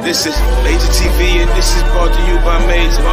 This is Major TV and this is brought to you by Major.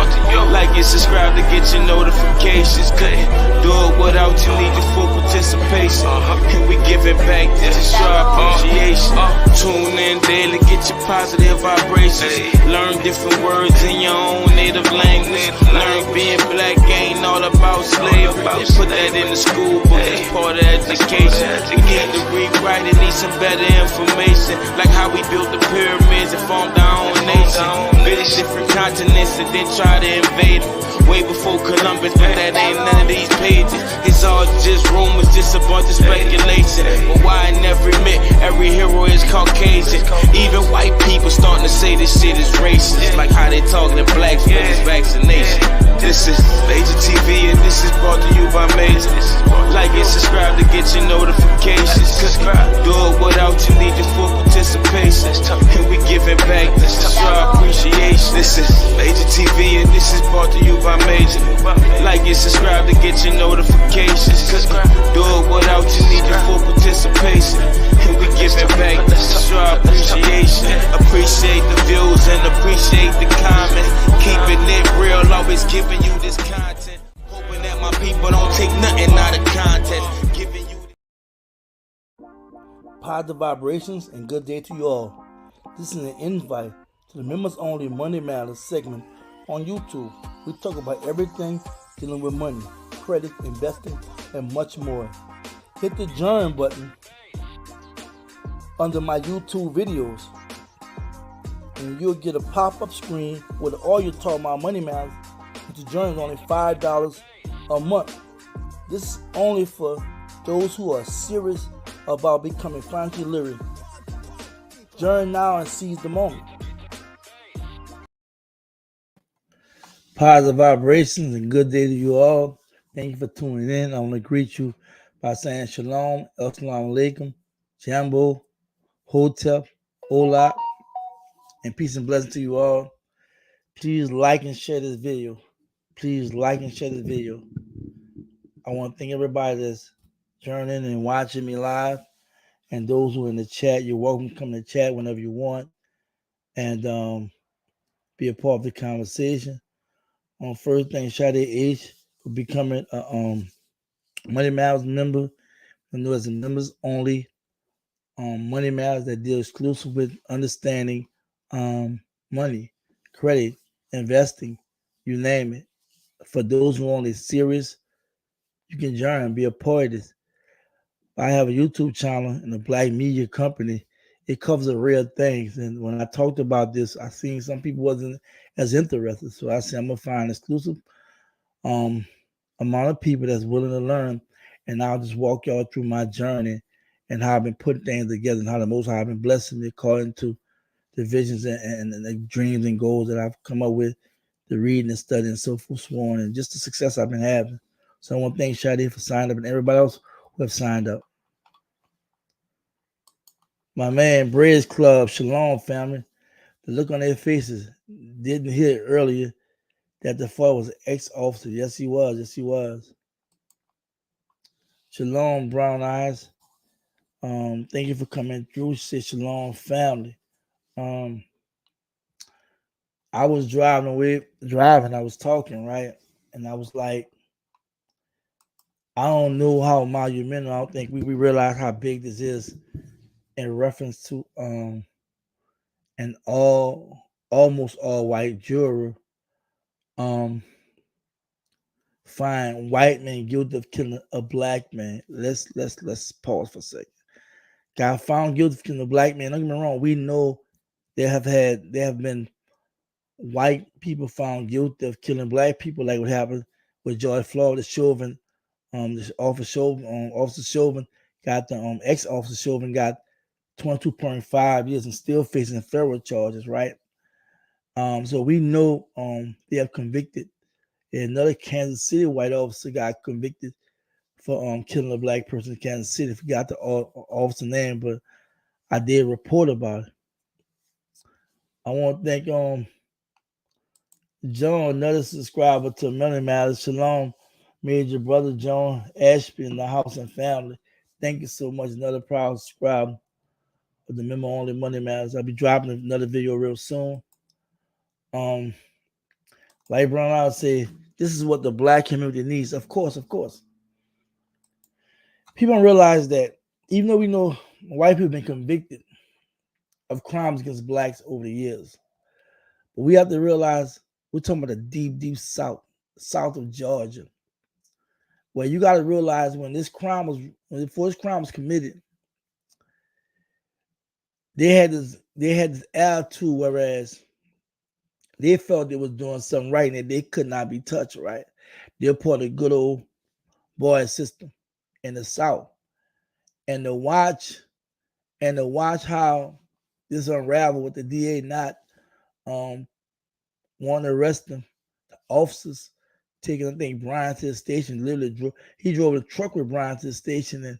Like and subscribe to get your notifications. Couldn't do it without you, need your full participation. And we giving back to show our appreciation. Tune in daily, get your positive vibrations. Learn different words in your own native language. Learn being black ain't all about slavery. Put that in the school book, it's part of education. We need to rewrite it, need some better information. Like how we built the pyramids and formed our own nation. Visit different continents and then try to invade them. Way before Columbus, but that ain't none of these pages. It's all just rumors, just a bunch of speculation. But why I never admit every hero is Caucasian. Even white people starting to say this shit is racist. Like how they talking to blacks for this vaccination. This is Major TV and this is brought to you by Major. Like and subscribe to get your notifications. Do it without you, need your full participation. And we giving back to show our appreciation. This is Major TV and this is brought to you by Major. Like and subscribe to get your notifications. Do it without you, need your full participation. And we giving back to show our appreciation. Appreciate the views and appreciate the comments. Keeping it real, always giving you this content. Hoping that my people don't take nothing out of context. Giving you positive vibrations and good day to you all. This is an invite to the members only Money Matters segment on YouTube. We talk about everything dealing with money, credit, investing, and much more. Hit the join button under my YouTube videos and you'll get a pop-up screen with all your talk about money matters. To join is only $5 a month. This is only for those who are serious about becoming financially literate. Join now and seize the moment. Positive vibrations and good day to you all. Thank you for tuning in. I want to greet you by saying shalom, assalamu alaikum, jambo, hotep, hola, and peace and blessing to you all. Please like and share this video. Please like and share this video. I want to thank everybody that's joining and watching me live. And those who are in the chat, you're welcome to come to the chat whenever you want. And be a part of the conversation. First thing, Sade H for becoming a Money Matters member. I know as a members only Money Matters that deal exclusive with understanding money, credit, investing, you name it. For those who are only serious, you can join and be a part of this. I have a YouTube channel and a black media company. It covers the real things. And when I talked about this, I seen some people wasn't as interested. So I said, I'm going to find exclusive amount of people that's willing to learn. And I'll just walk y'all through my journey and how I've been putting things together and how the Most High have been blessing me according to the visions and the dreams and goals that I've come up with, the reading and studying and so forth, sworn, and just the success I've been having. So I want to thank Shadi for signing up and everybody else who have signed up. My man, Bread's Club, Shalom family. The look on their faces, didn't hear earlier that the father was an ex-officer. Yes, he was. Yes, he was. Shalom, Brown Eyes. Thank you for coming through. She said, Shalom family. I was driving, I was talking, right? And I was like, I don't know how monumental, I don't think we realize how big this is in reference to an almost all white juror find white men guilty of killing a black man. Let's pause for a second. Got found guilty of killing a black man. Don't get me wrong, we know there have been white people found guilty of killing black people, like what happened with George Floyd, Chauvin, Officer Chauvin got the ex-officer Chauvin got 22.5 years and still facing federal charges, right? So we know they have convicted another Kansas City white officer got convicted for killing a black person in Kansas City. I forgot the officer name, but I did report about it. I want to thank John, another subscriber to Money Matters. Shalom, Major Brother John Ashby in the house and family. Thank you so much. Another proud subscriber. of the Memo Only Money Matters. I'll be dropping another video real soon. Like Brown, I'll say this is what the black community needs. Of course. People don't realize that even though we know white people have been convicted of crimes against blacks over the years, but we have to realize we're talking about the deep south of Georgia, where you got to realize when before this crime was committed, they had this attitude, whereas they felt they was doing something right and they could not be touched, right? They're part of the good old boy system in the South. And to watch how this unraveled with the DA not wanting to arrest them, the officers taking, I think, Brian to the station, literally he drove a truck with Brian to the station, and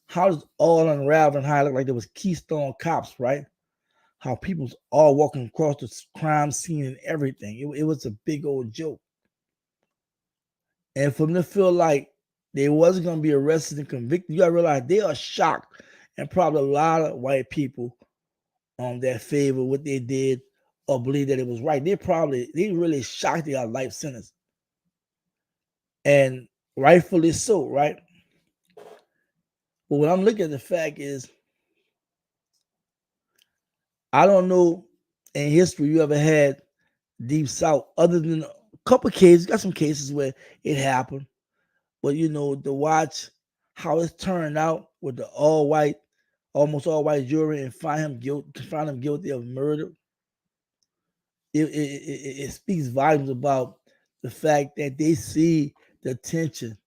how it's all unraveled and how it looked like there was Keystone cops, right? How people's all walking across the crime scene and everything. It was a big old joke. And for them to feel like they wasn't going to be arrested and convicted, you got to realize they are shocked. And probably a lot of white people that favor what they did or believe that it was right. They really shocked they got life sentence. And rightfully so, right? But when I'm looking at the fact is, I don't know in history you ever had Deep South, other than a couple cases, got some cases where it happened. But to watch how it's turned out with the almost all white jury and find him guilty of murder, it speaks volumes about the fact that they see the tension.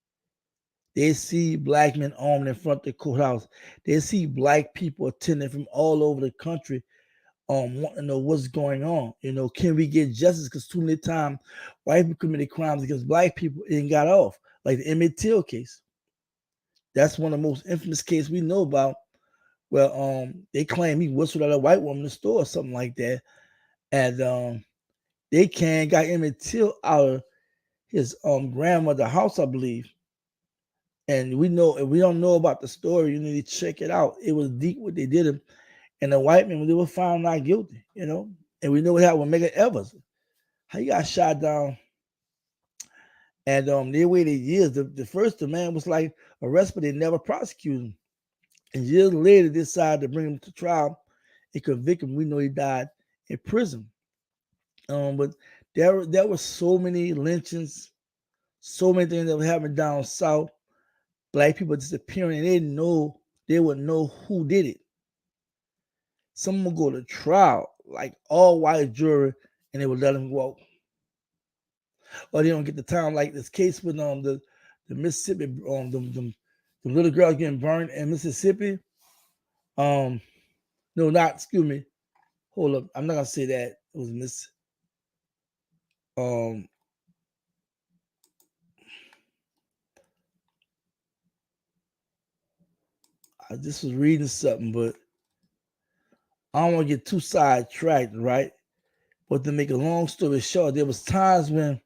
They see black men armed in front of the courthouse. They see black people attending from all over the country, wanting to know what's going on. Can we get justice? Because too many times white people committed crimes against black people and got off, like the Emmett Till case. That's one of the most infamous cases we know about. Well, they claim he whistled at a white woman in the store or something like that, and they got Emmett Till out of his grandmother's house, I believe. And we know, if we don't know about the story, you need to check it out. It was deep what they did him. And the white men, they were found not guilty, And we know what happened with Medgar Evers. How he got shot down. And they waited years. The man was like arrested, but they never prosecuted him. And years later, they decided to bring him to trial and convict him. We know he died in prison. But there were so many lynchings, so many things that were happening down south. Black people disappearing, and they would know who did it. Some would go to trial, like all white jury, and they would let them go. Or they don't get the time, like this case with the Mississippi, the little girl getting burned in Mississippi. No, not, excuse me. Hold up. I'm not gonna say that. It was I just was reading something, but I don't want to get too sidetracked, right? But to make a long story short, there was times when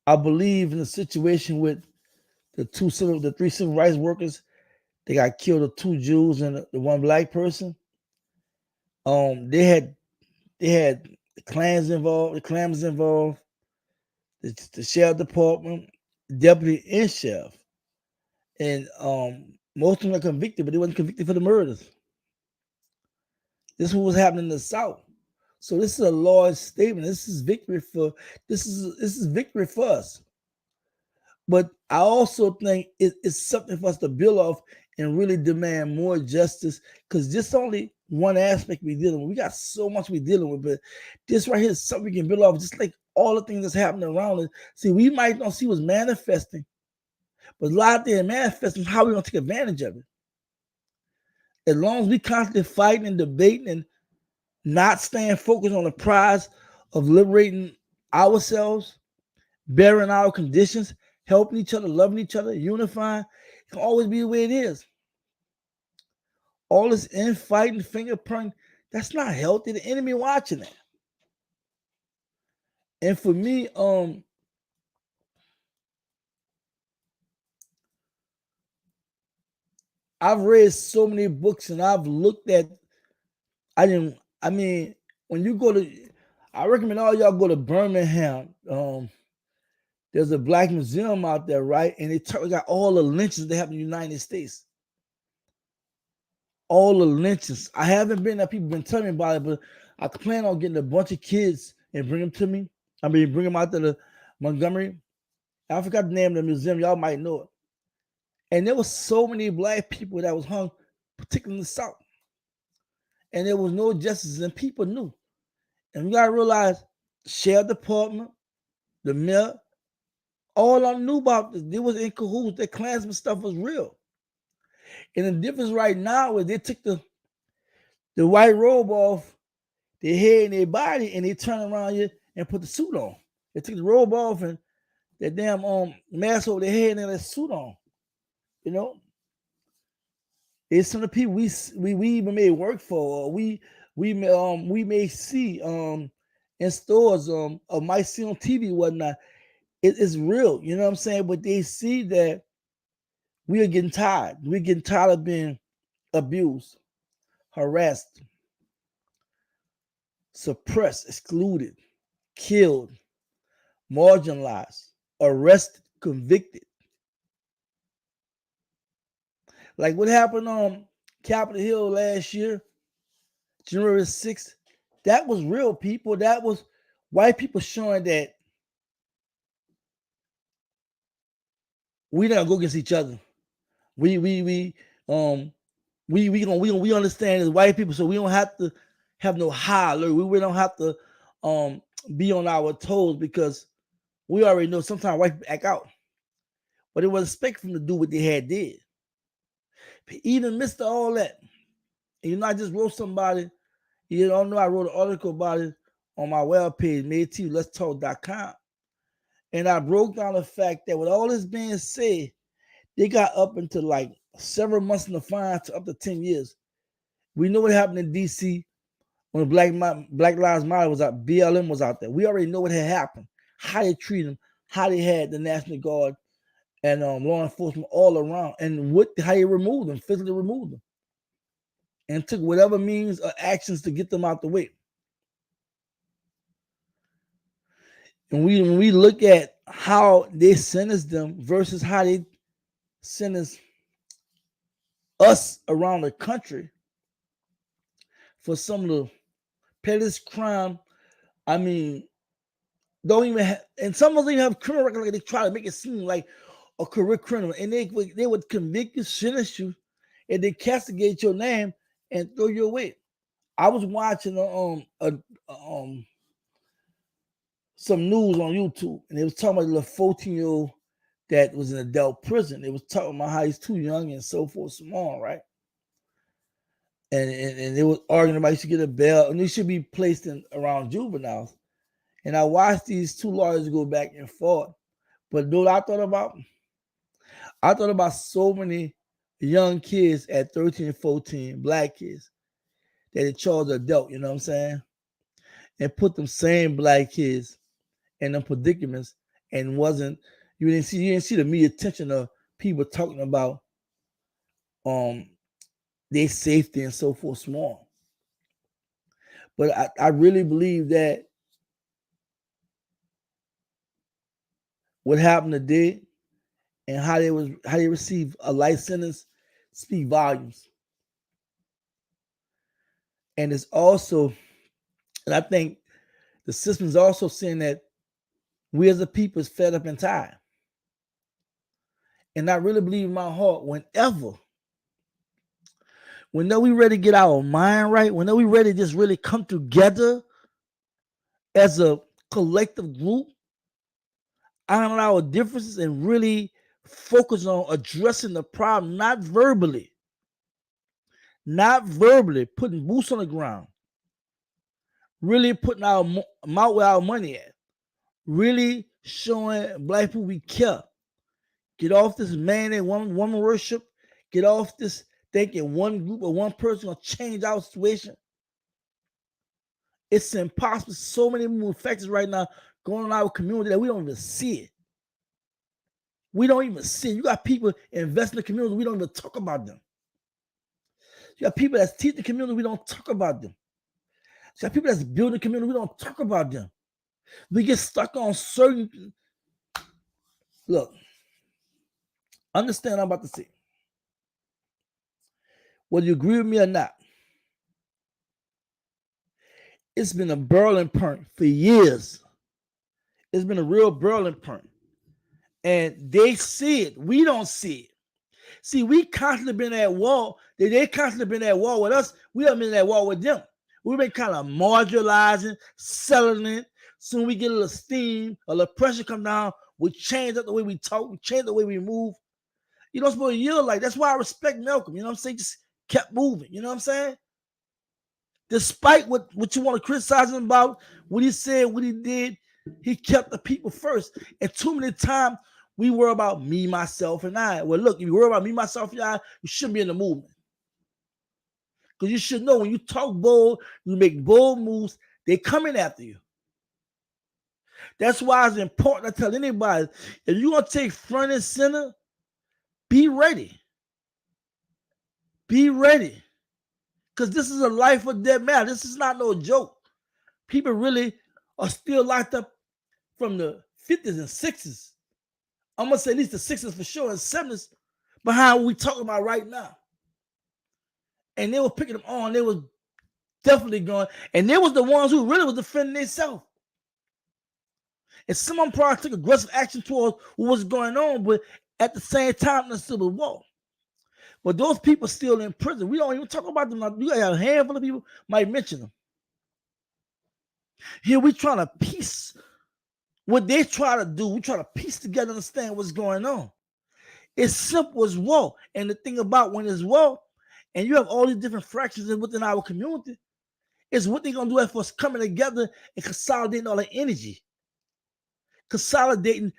I believe in a situation with the three civil rights workers. They got killed, the two Jews and the one black person. They had the clans involved, the sheriff department, deputy and sheriff. And most of them are convicted, but they wasn't convicted for the murders. This is what was happening in the South. So this is a large statement. This is victory for us. But I also think it's something for us to build off and really demand more justice, because this only one aspect we're dealing with. We got so much we're dealing with, but this right here is something we can build off, just like all the things that's happening around us. See, we might not see what's manifesting, but a lot of things manifesting, how we going to take advantage of it. As long as we constantly fighting and debating and not staying focused on the prize of liberating ourselves, bearing our conditions, helping each other, loving each other, unifying, it can always be the way it is. All this infighting, finger pointing, that's not healthy. The enemy watching that. And for me, I've read so many books and I've looked at. I mean, when you go to, I recommend all y'all go to Birmingham. There's a black museum out there, right? And they got all the lynchings that happened in the United States. All the lynchings. I haven't been there. People been telling me about it, but I plan on getting a bunch of kids and bring them to me. I mean, bring them out to the Montgomery. I forgot the name of the museum. Y'all might know it. And there was so many black people that was hung, particularly in the South. And there was no justice, and people knew. And you gotta realize, sheriff department, the mayor, all I knew about this, they was in cahoots. That Klansman stuff was real. And the difference right now is they took the white robe off their head and their body, and they turn around here and put the suit on. They took the robe off and that damn mask over their head and that suit on. You know, it's some of the people we even may work for, or we may see in stores or might see on TV whatnot. It's real, you know what I'm saying? But they see that we are getting tired. We're getting tired of being abused, harassed, suppressed, excluded, killed, marginalized, arrested, convicted. Like what happened on Capitol Hill last year, January 6th, that was real, people. That was white people showing that we don't go against each other. We understand as white people, so we don't have to have no high alert. We don't have to be on our toes because we already know sometimes white people act out. But it was expected them to do what they had did. Even Mr. All that. And, you know, I just wrote somebody, you don't know, I wrote an article about it on my webpage, MajorTvLetsTalk.com. And I broke down the fact that with all this being said, they got up into like several months in the fine to up to 10 years. We know what happened in D.C. when Black Lives Matter was out, BLM was out there. We already know what had happened, how they treated them, how they had the National Guard and law enforcement all around, and how they removed them, physically removed them, and took whatever means or actions to get them out the way. And when we look at how they sentenced them versus how they sentence us around the country for some of the pettiest crime, I mean, don't even have, and some of them even have criminal record. Like they try to make it seem like a career criminal, and they would convict you, sentence you, and they castigate your name and throw you away. I was watching some news on YouTube, and they was talking about a little 14-year-old that was in adult prison. They was talking about how he's too young and so forth, so on, right? And they was arguing about he should get a bail and he should be placed in around juveniles. And I watched these two lawyers go back and forth. But you know what I thought about? I thought about so many young kids at 13 and 14, black kids, that they charged adult, you know what I'm saying? And put them same black kids in them predicaments, and you didn't see the media attention of people talking about their safety and so forth small. But I really believe that what happened today and how they received a life sentence speak volumes. And it's also, and I think the system is also saying that we as a people is fed up and tired. And I really believe in my heart, whenever we ready to get our mind right, whenever we ready to just really come together as a collective group, iron our differences and really focus on addressing the problem, not verbally, putting boots on the ground, really putting our mouth where our money at, really showing black people we care. Get off this man and woman worship. Get off this thinking one group or one person gonna change our situation. It's impossible. So many moving factors right now going on in our community that we don't even see it. We don't even see it. You got people investing in the community. We don't even talk about them. You got people that teach the community, we don't talk about them. You got people that's building the community, we don't talk about them. We get stuck on certain. Look, understand what I'm about to say. Whether you agree with me or not, it's been a burning point for years. It's been a real burning point. And they see it. We don't see it. See, we constantly been at war. They constantly been at war with us. We haven't been at war with them. We've been kind of marginalizing, settling. Soon we get a little steam, a little pressure come down. We change up the way we talk. We change the way we move. You don't supposed to yield like. That's why I respect Malcolm. You know what I'm saying? Just kept moving. You know what I'm saying? Despite what you want to criticize him about, what he said, what he did, he kept the people first. And too many times we worry about me, myself, and I. Well, look, if you worry about me, myself, and I, you shouldn't be in the movement. Because you should know when you talk bold, you make bold moves, they coming after you. That's why it's important to tell anybody, if you're going to take front and center, be ready. Be ready. Because this is a life or death matter. This is not no joke. People really are still locked up from the 50s and 60s. I'm going to say at least the 60s for sure and 70s behind what we talking about right now. And they were picking them on. They was definitely going. And they was the ones who really was defending themselves. And some of them probably took aggressive action towards what was going on, but at the same time, there's still a war. But those people still in prison. We don't even talk about them. You got a handful of people might mention them. Here we trying to piece what they try to do. We try to piece together, understand what's going on. It's simple as war. And the thing about when it's war, and you have all these different fractions within our community, is what they're gonna do for us coming together and consolidating all the energy, consolidating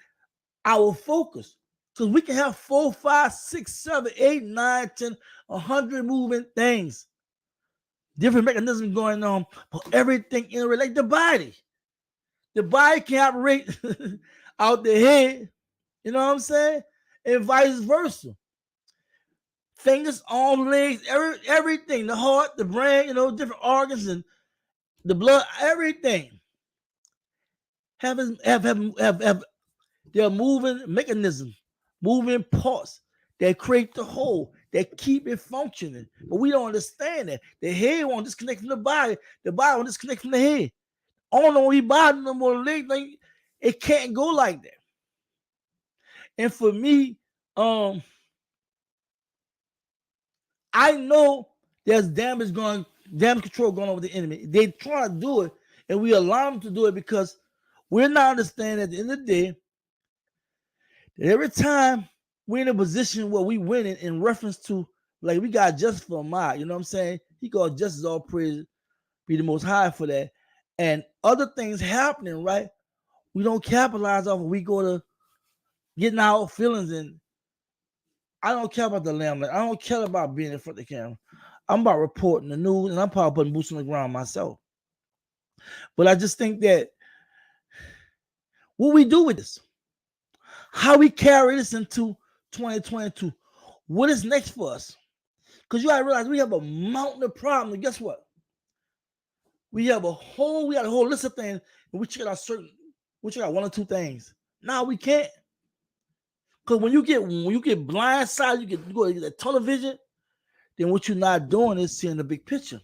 our focus. Because we can have 4, 5, 6, 7, 8, 9, 10, 100 moving things, different mechanisms going on, but everything in like the body. The body can operate out the head, you know what I'm saying? And vice versa. Fingers, arms, legs, everything, the heart, the brain, different organs and the blood, everything have their moving mechanisms, moving parts that create the whole, that keep it functioning. But we don't understand that. The head won't disconnect from the body won't disconnect from the head. On no body no more leg, like it can't go like that. And for me, I know there's damage control going on with the enemy. They try to do it, and we allow them to do it because we're not understanding at the end of the day that every time we're in a position where we win it in reference to, like, we got justice for Ahmaud, you know what I'm saying? He got justice, all praise be the most high for that. And other things happening, right? We don't capitalize off. We go to getting our feelings, and I don't care about the limelight. I don't care about being in front of the camera. I'm about reporting the news, and I'm probably putting boots on the ground myself. But I just think that what we do with this, how we carry this into 2022, what is next for us? Because you gotta realize we have a mountain of problems. And guess what? We got a whole list of things, and we check out one or two things. Now we can't. Because when you get blindsided, you go to the television, then what you're not doing is seeing the big picture.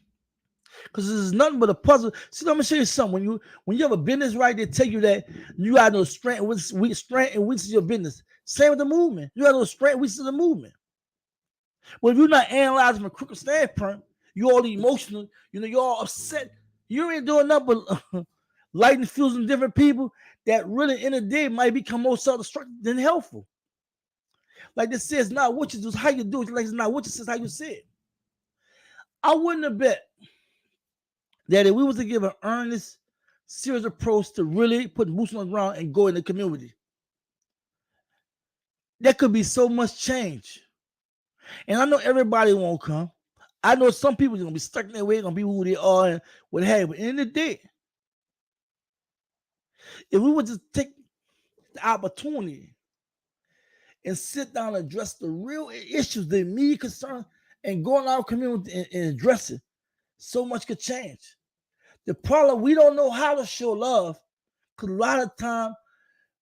Because this is nothing but a puzzle. See, let me show you something. When you have a business, right, they tell you that you got no strength and weakness of your business. Same with the movement. You got no strength and weakness of the movement. Well, if you're not analyzing from a critical standpoint, you're all emotional, you're all upset. You ain't doing nothing but lighting fuels in different people that really in the day might become more self-destructive than helpful. Like this says, not what you do, it's how you do it. Like it's not what you say, it's how you say it. I wouldn't have bet that if we was to give an earnest, serious approach to really put boots on the ground and go in the community, there could be so much change. And I know everybody won't come. I know some people are going to be stuck in their way, going to be who they are and what have you. But in the day, if we would just take the opportunity and sit down and address the real issues, the immediate concern, and go in our community and address it, so much could change. The problem, we don't know how to show love because a lot of time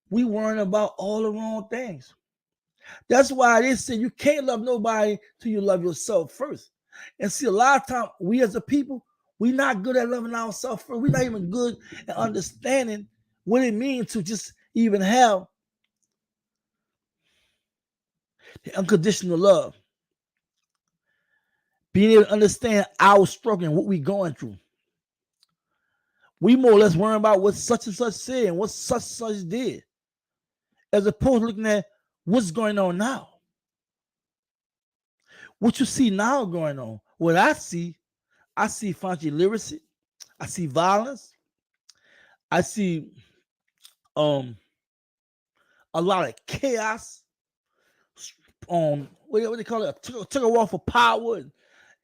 we worrying about all the wrong things. That's why they say you can't love nobody till you love yourself first. And see, a lot of time we as a people, we not good at loving ourselves first. We're not even good at understanding what it means to just even have the unconditional love. Being able to understand our struggle and what we're going through. We more or less worrying about what such and such said and what such and such did, as opposed to looking at what's going on now. What you see now going on, what I see financial literacy, I see violence, I see a lot of chaos, what do they call it, took a war for power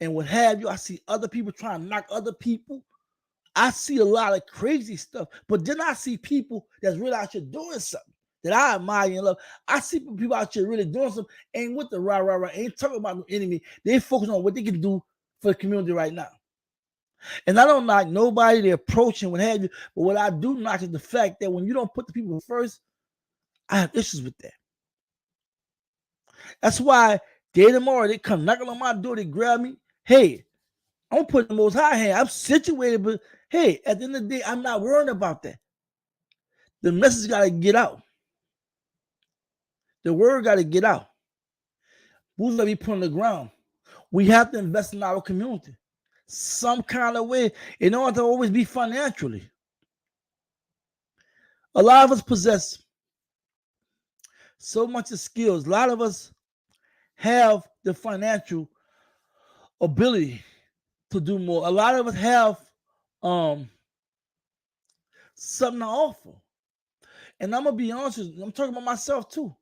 and what have you. I see other people trying to knock other people. I see a lot of crazy stuff, but then I see people that's really out here doing something that I admire and love. I see people out here really doing something, ain't with the rah, ain't talking about the enemy. They focus on what they can do for the community right now. And I don't knock nobody, they're approaching, what have you, but what I do knock is the fact that when you don't put the people first, I have issues with that. That's why day tomorrow they come knocking on my door, they grab me. Hey, I'm putting the most high hand. I'm situated, but hey, at the end of the day, I'm not worrying about that. The message got to get out. The word got to get out. Who's going to be put on the ground? We have to invest in our community. Some kind of way. It don't have to always be financially. A lot of us possess so much of skills. A lot of us have the financial ability to do more. A lot of us have something to offer. And I'm going to be honest with you, I'm talking about myself too.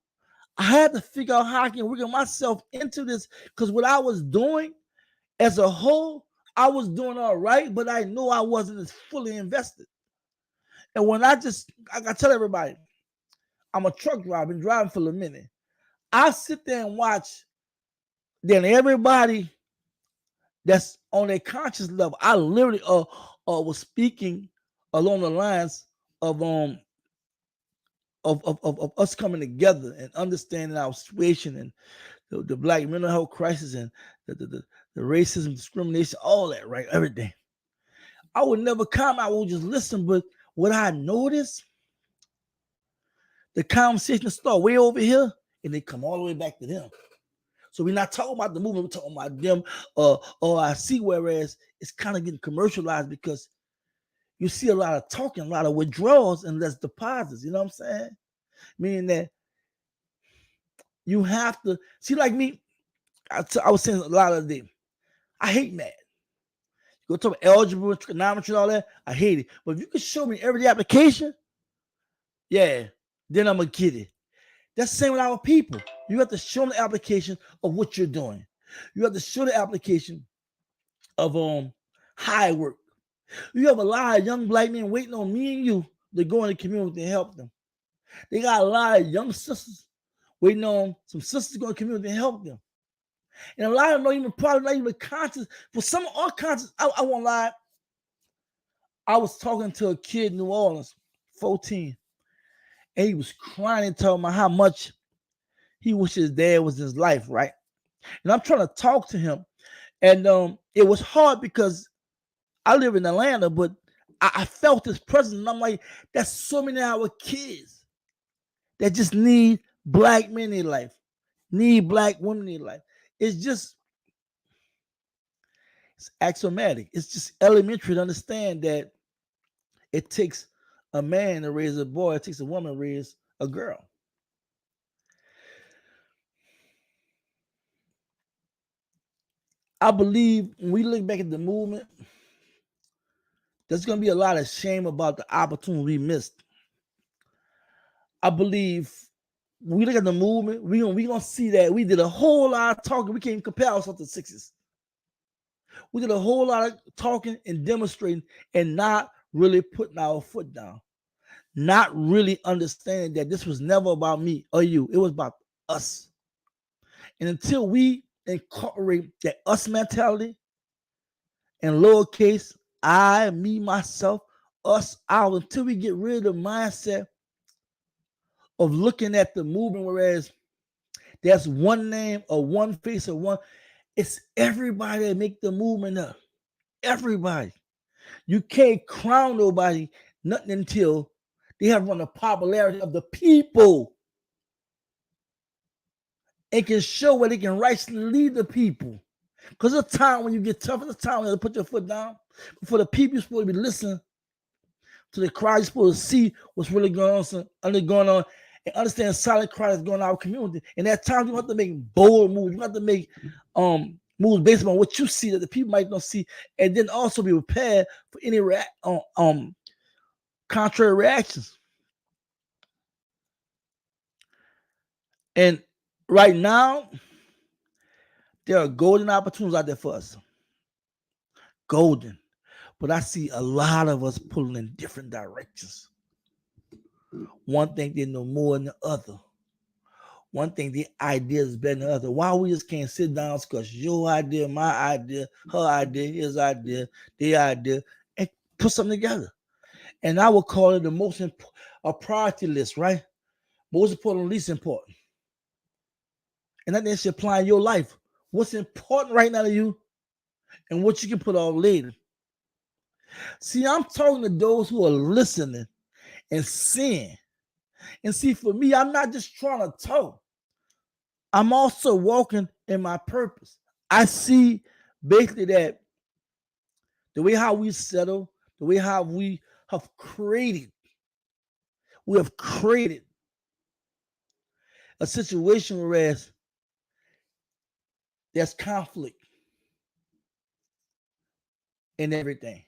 I had to figure out how I can wiggle myself into this because what I was doing as a whole, I was doing all right, but I knew I wasn't as fully invested. And when I tell everybody, I'm a truck driver, I've been driving for a minute. I sit there and watch, then everybody that's on their conscious level, I literally was speaking along the lines of us coming together and understanding our situation and the black mental health crisis and the racism, discrimination, all that, right? Everything. I would never comment, I would just listen, but what I noticed, the conversation start way over here and they come all the way back to them. So we're not talking about the movement, we're talking about them or I see, whereas it's kind of getting commercialized because you see a lot of talking, a lot of withdrawals and less deposits, you know what I'm saying? Meaning that you have to, see like me, I was saying a lot of the day, I hate math. You go talk about algebra, trigonometry, and all that, I hate it. But if you can show me every application, yeah, then I'm going to get it. That's the same with our people. You have to show them the application of what you're doing. You have to show the application of how it work. You have a lot of young black men waiting on me and you to go in the community and help them. They got a lot of young sisters waiting on some sisters to go in the community and help them. And a lot of them probably not even conscious. For some unconscious, I won't lie. I was talking to a kid in New Orleans, 14, and he was crying and telling me how much he wished his dad was in his life, right? And I'm trying to talk to him. And it was hard because I live in Atlanta, but I felt his presence. And I'm like, that's so many of our kids that just need black men in life, need black women in life. It's axiomatic. It's just elementary to understand that it takes a man to raise a boy. It takes a woman to raise a girl. I believe when we look back at the movement, there's going to be a lot of shame about the opportunity we missed. I believe when we look at the movement, we're going to see that we did a whole lot of talking. We can't compare ourselves to the 60s. We did a whole lot of talking and demonstrating and not really putting our foot down. Not really understanding that this was never about me or you. It was about us. And until we incorporate that us mentality and lowercase I, me, myself, us, our, until we get rid of the mindset of looking at the movement, whereas there's one name or one face or one. It's everybody that make the movement up. Everybody. You can't crown nobody nothing until they have run the popularity of the people and can show where they can rightfully lead the people. Because it's a time when you get tough, it's a time when you have to put your foot down. For the people, you're supposed to be listening to the crowd, you're supposed to see what's really going on, and understand silent cry that's going on in our community. And at times you have to make bold moves. You have to make moves based on what you see that the people might not see, and then also be prepared for any contrary reactions. And right now, there are golden opportunities out there for us. Golden. But I see a lot of us pulling in different directions. One thing they know more than the other. One thing the idea is better than the other. Why we just can't sit down and discuss your idea, my idea, her idea, his idea, their idea, and put something together. And I would call it the most a priority list, right? Most important, least important. And that should apply in your life. What's important right now to you and what you can put off later. See, I'm talking to those who are listening and seeing. And see, for me, I'm not just trying to talk. I'm also walking in my purpose. I see basically that the way how we settle, the way how we have created a situation where there's conflict in everything.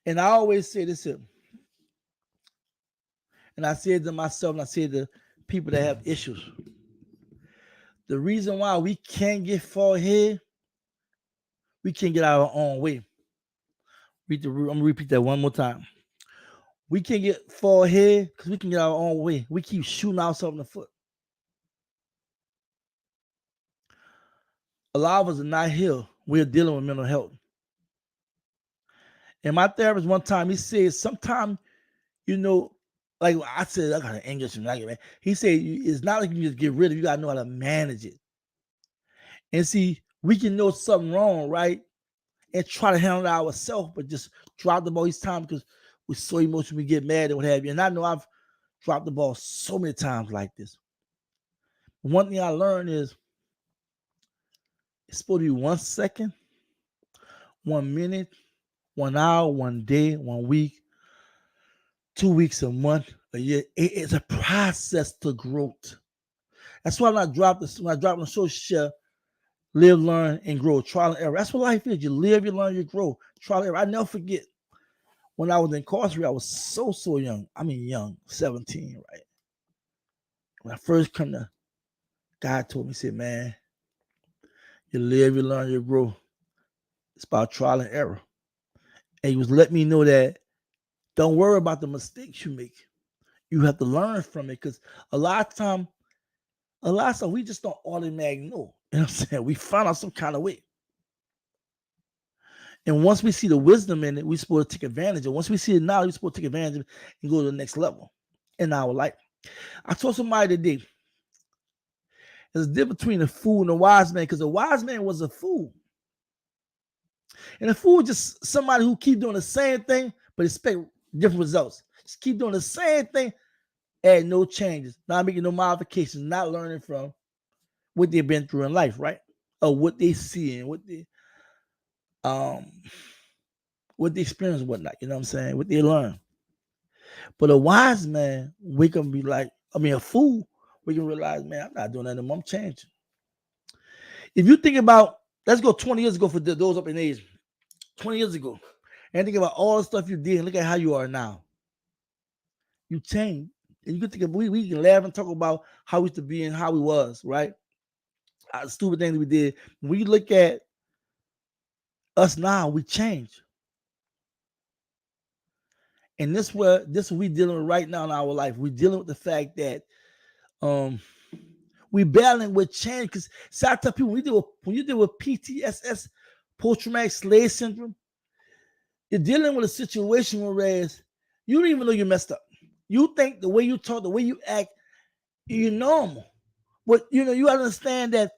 And I always say this here, and I say it to myself, and I say it to people that have issues. The reason why we can't get far ahead, we can't get out of our own way. I'm going to repeat that one more time. We can't get far ahead because we can get our own way. We keep shooting ourselves in the foot. A lot of us are not here. We're dealing with mental health. And my therapist one time, he said, sometimes, like I said, I got an English and man. He said, it's not like you just get rid of it. You got to know how to manage it. And see, we can know something wrong, right? And try to handle it ourselves, but just drop the ball each time because we're so emotional, we get mad and what have you. And I know I've dropped the ball so many times like this. One thing I learned is it's supposed to be 1 second, 1 minute, 1 hour, 1 day, 1 week, 2 weeks, a month, a year. It's a process to growth. That's why when I dropped the social share, live, learn, and grow. Trial and error. That's what life is. You live, you learn, you grow. Trial and error. I never forget when I was incarcerated, I was so young. I mean young, 17, right? When I first come to, God told me, he said, man, you live, you learn, you grow. It's about trial and error. And he was letting me know that don't worry about the mistakes you make. You have to learn from it because a lot of times we just don't automatically know. You know what I'm saying? We find out some kind of way. And once we see the wisdom in it, we're supposed to take advantage of it. Once we see the knowledge, we're supposed to take advantage of it and go to the next level in our life. I told somebody today, there's a difference between a fool and a wise man because a wise man was a fool. And a fool is just somebody who keep doing the same thing but expect different results. Just keep doing the same thing, add no changes, not making no modifications, not learning from what they've been through in life, right? Or what they see and what they experience and whatnot, you know what I'm saying? What they learn. But a wise man, we can be like, a fool, we can realize, man, I'm not doing that anymore. I'm changing. If you think about, let's go 20 years ago for those up in age, 20 years ago, and think about all the stuff you did and look at how you are now. You changed. And you can think of, we can laugh and talk about how we used to be and how we was, right? Stupid things we did. When you look at us now, we change. And this what we dealing with right now in our life. We're dealing with the fact that We battling with change because I tell people when you deal with PTSS, post-traumatic slave syndrome, you're dealing with a situation whereas you don't even know you messed up. You think the way you talk, the way you act, you're normal. But you understand that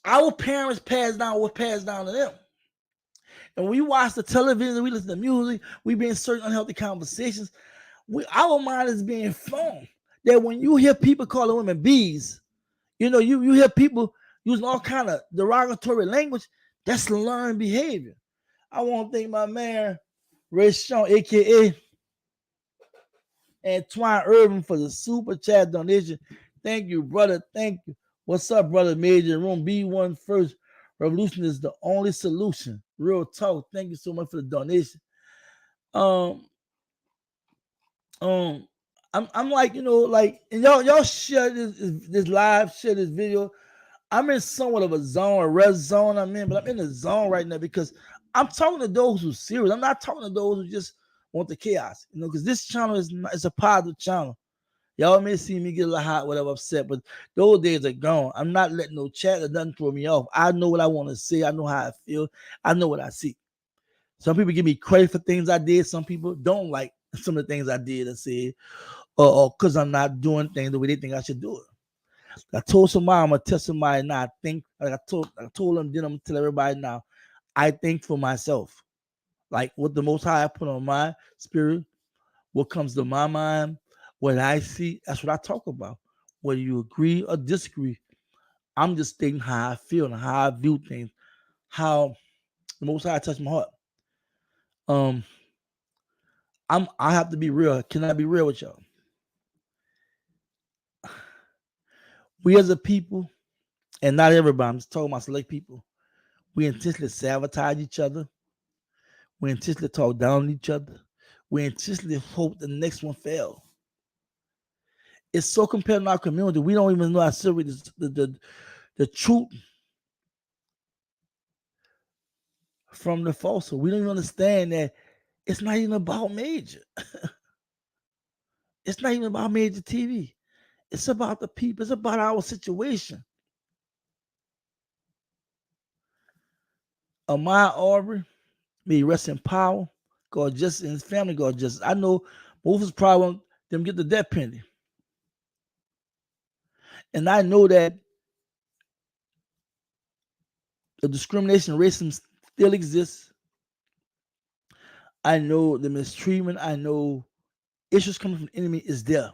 our parents passed down what passed down to them. And when we watch the television, we listen to music, we be in certain unhealthy conversations, our mind is being flown. That when you hear people calling women bees, you hear people using all kind of derogatory language, that's learned behavior. I want to thank my man, Ray Sean, a.k.a. Antoine Urban, for the super chat donation. Thank you, brother. Thank you. What's up, brother? Major Room B1 first. Revolution is the only solution. Real talk. Thank you so much for the donation. I'm like, and y'all share this live, share this video. I'm in somewhat of a zone, a red zone I'm in, but I'm in the zone right now because I'm talking to those who serious. I'm not talking to those who just want the chaos, because this channel is a positive channel. Y'all may see me get a little hot, whatever, upset, but those days are gone. I'm not letting no chat or nothing throw me off. I know what I want to say. I know how I feel. I know what I see. Some people give me credit for things I did. Some people don't like some of the things I did and said, or because I'm not doing things the way they think I should do it. I told somebody I'm gonna tell somebody now. I think like I told them, then I'm gonna tell everybody now. I think for myself, like what the Most High I put on my spirit, what comes to my mind, what I see. That's what I talk about. Whether you agree or disagree, I'm just thinking how I feel and how I view things, how the Most High touched my heart. I have to be real. Can I be real with y'all? We as a people, and not everybody, I'm just talking about select people, we intentionally sabotage each other. We intentionally talk down on each other. We intentionally hope the next one fails. It's so competitive in our community, we don't even know how to separate the truth from the falsehood. We don't even understand that it's not even about Major. It's not even about Major TV. It's about the people. It's about our situation. Ahmaud Abery, may he rest in power. God just and his family, God just. I know most of us probably want them get the death penalty. And I know that the discrimination, racism still exists. I know the mistreatment. I know issues coming from the enemy is there.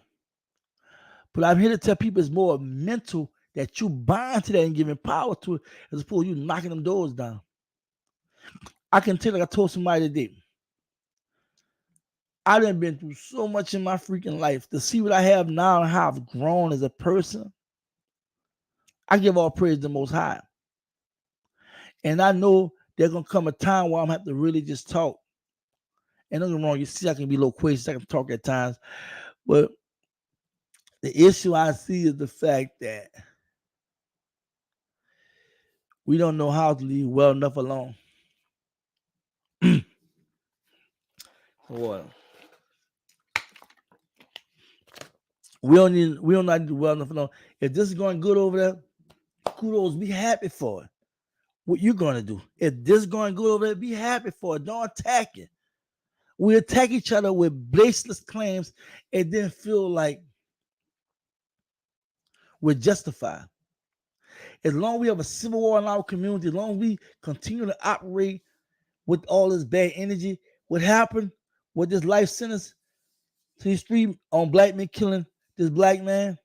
But I'm here to tell people it's more mental that you bind to that and giving power to it as opposed to you knocking them doors down. I can tell, like I told somebody today, I done been through so much in my freaking life to see what I have now and how I've grown as a person. I give all praise to the Most High. And I know there's going to come a time where I'm going to have to really just talk. And don't get me wrong, you see I can be a little crazy, I can talk at times. But the issue I see is the fact that we don't know how to leave well enough alone. What? We don't need to do well enough alone. If this is going good over there, kudos, be happy for it. What you're going to do. If this is going good over there, be happy for it. Don't attack it. We attack each other with baseless claims and then feel like we're justified. As long as we have a civil war in our community, as long as we continue to operate with all this bad energy, what happened with this life sentence to these three on black men killing this black man,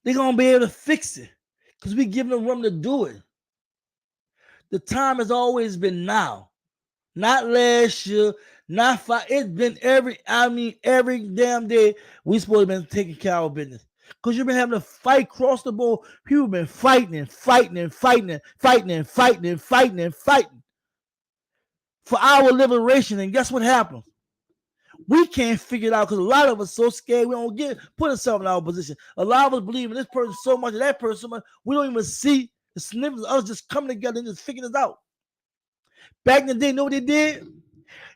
they're going to be able to fix it because we give them room to do it. The time has always been now, not last year, not five. It's been every damn day we supposed to be taking care of our business. Because you've been having to fight across the board. People have been fighting for our liberation. And guess what happens? We can't figure it out because a lot of us so scared we don't put ourselves in our position. A lot of us believe in this person so much, that person so much, we don't even see the snippets of us just coming together and just figuring this out. Back in the day, you know what they did?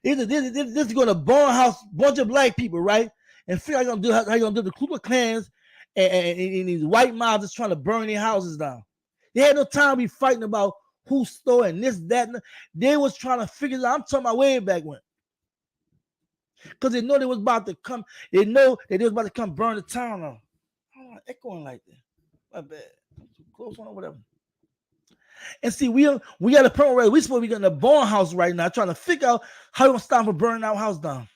They just go to a barn house, bunch of black people, right? And figure out how you're gonna do the Ku Klux Klans and these white mobs is trying to burn their houses down. They had no time to be fighting about who stole and this, that. They was trying to figure it out. I'm talking about way back when. Because they know they was about to come. They know that they was about to come burn the town down. I'm not echoing like that. My bad. I'm too close on or whatever. And see, we got a point where we supposed to be getting a barn house right now, trying to figure out how we gonna stop from burning our house down,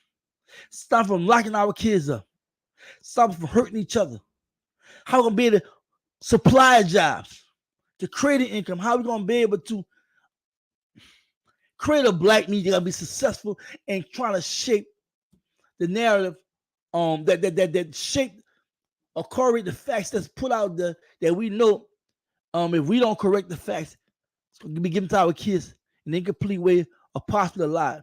stop from locking our kids up, stop from hurting each other. How we gonna be able to supply jobs, to create an income? How we gonna be able to create a black media that be successful and trying to shape the narrative that shape or correct the facts that's put out there that we know if we don't correct the facts, it's going to be given to our kids in an incomplete way or possibly alive.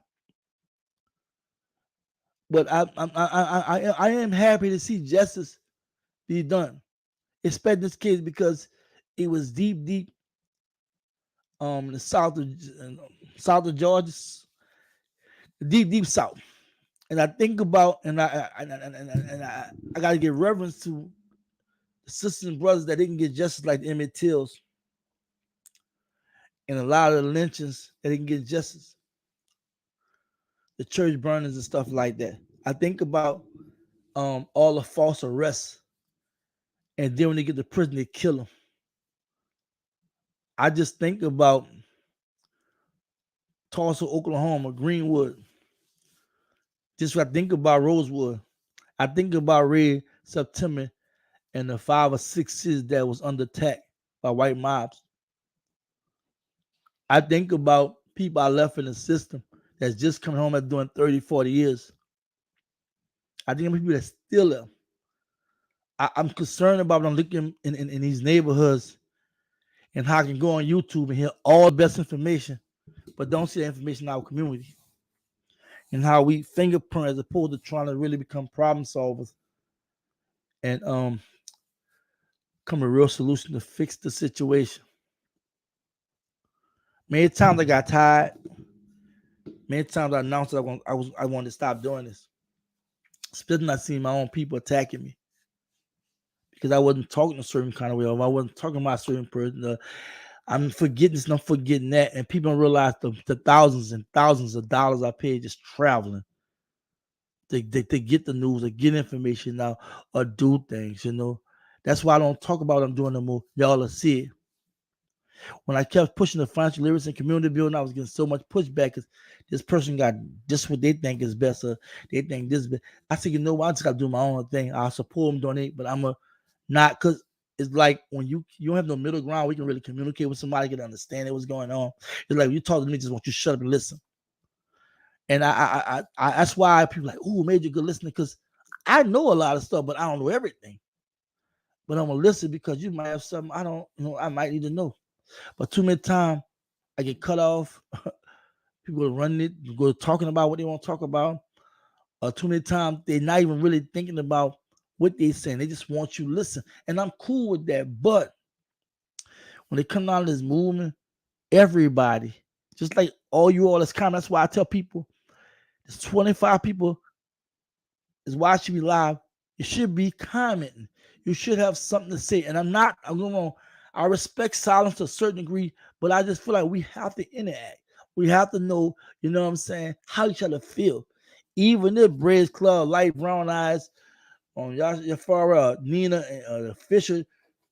But I am happy to see justice be done, especially this case because it was deep in the south of Georgia, deep south. And I think about I gotta give reverence to the sisters and brothers that didn't get justice like the Emmett Tills and a lot of the lynchings that didn't get justice, the church burnings and stuff like that. I think about all the false arrests, and then when they get to prison, they kill them. I just think about Tulsa, Oklahoma, Greenwood. Just when I think about Rosewood, I think about Red September and the 5 or 6 cities that was under attack by white mobs. I think about people I left in the system that's just coming home after doing 30, 40 years. I think about people that's still there. I'm concerned about when I'm looking in these neighborhoods and how I can go on YouTube and hear all the best information, but don't see the information in our community. And how we fingerprint as opposed to trying to really become problem solvers and come a real solution to fix the situation. Many times I got tired. Many times I announced that I wanted to stop doing this. Especially not seeing my own people attacking me. Because I wasn't talking a certain kind of way, or I wasn't talking about a certain person. I'm forgetting this and I'm forgetting that. And people don't realize the thousands and thousands of dollars I paid just traveling. They get the news, or get information now, or do things, That's why I don't talk about what I'm doing no more. Y'all will see it. When I kept pushing the financial literacy and community building, I was getting so much pushback because this person got just what they think is best, or they think this is best. I said, you know what? I just got to do my own thing. I'll support them, donate, but I'm not, because it's like when you don't have no middle ground, we can really communicate with somebody, can understand what's going on. It's like when you talk to me, just want you to shut up and listen. And I that's why people are like, "Ooh, Major, good listening," because I know a lot of stuff, but I don't know everything. But I'm gonna listen because you might have something I don't know. I might need to know. But too many times I get cut off. People are running it, go talking about what they want to talk about. Too many times they're not even really thinking about what they're saying. They just want you to listen, and I'm cool with that. But when they come out of this movement, everybody, just like all that's kind. That's why I tell people. There's 25 people is watching me live. You should be commenting. You should have something to say. And I respect silence to a certain degree, but I just feel like we have to interact. We have to know, you know what I'm saying, how each other feel. Even if Braids Club, Light Brown Eyes, Yafara, Nina, and Fisher,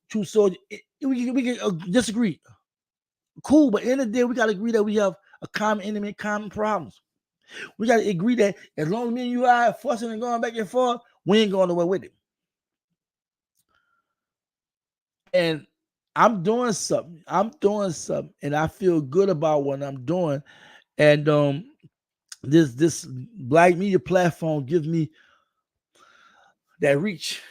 True Soldier, we can disagree. Cool, but at the end of the day, we got to agree that we have a common enemy, common problems. We got to agree that as long as me and you are fussing and going back and forth, we ain't going nowhere with it. And I'm doing something. And I feel good about what I'm doing. And this black media platform gives me that reach.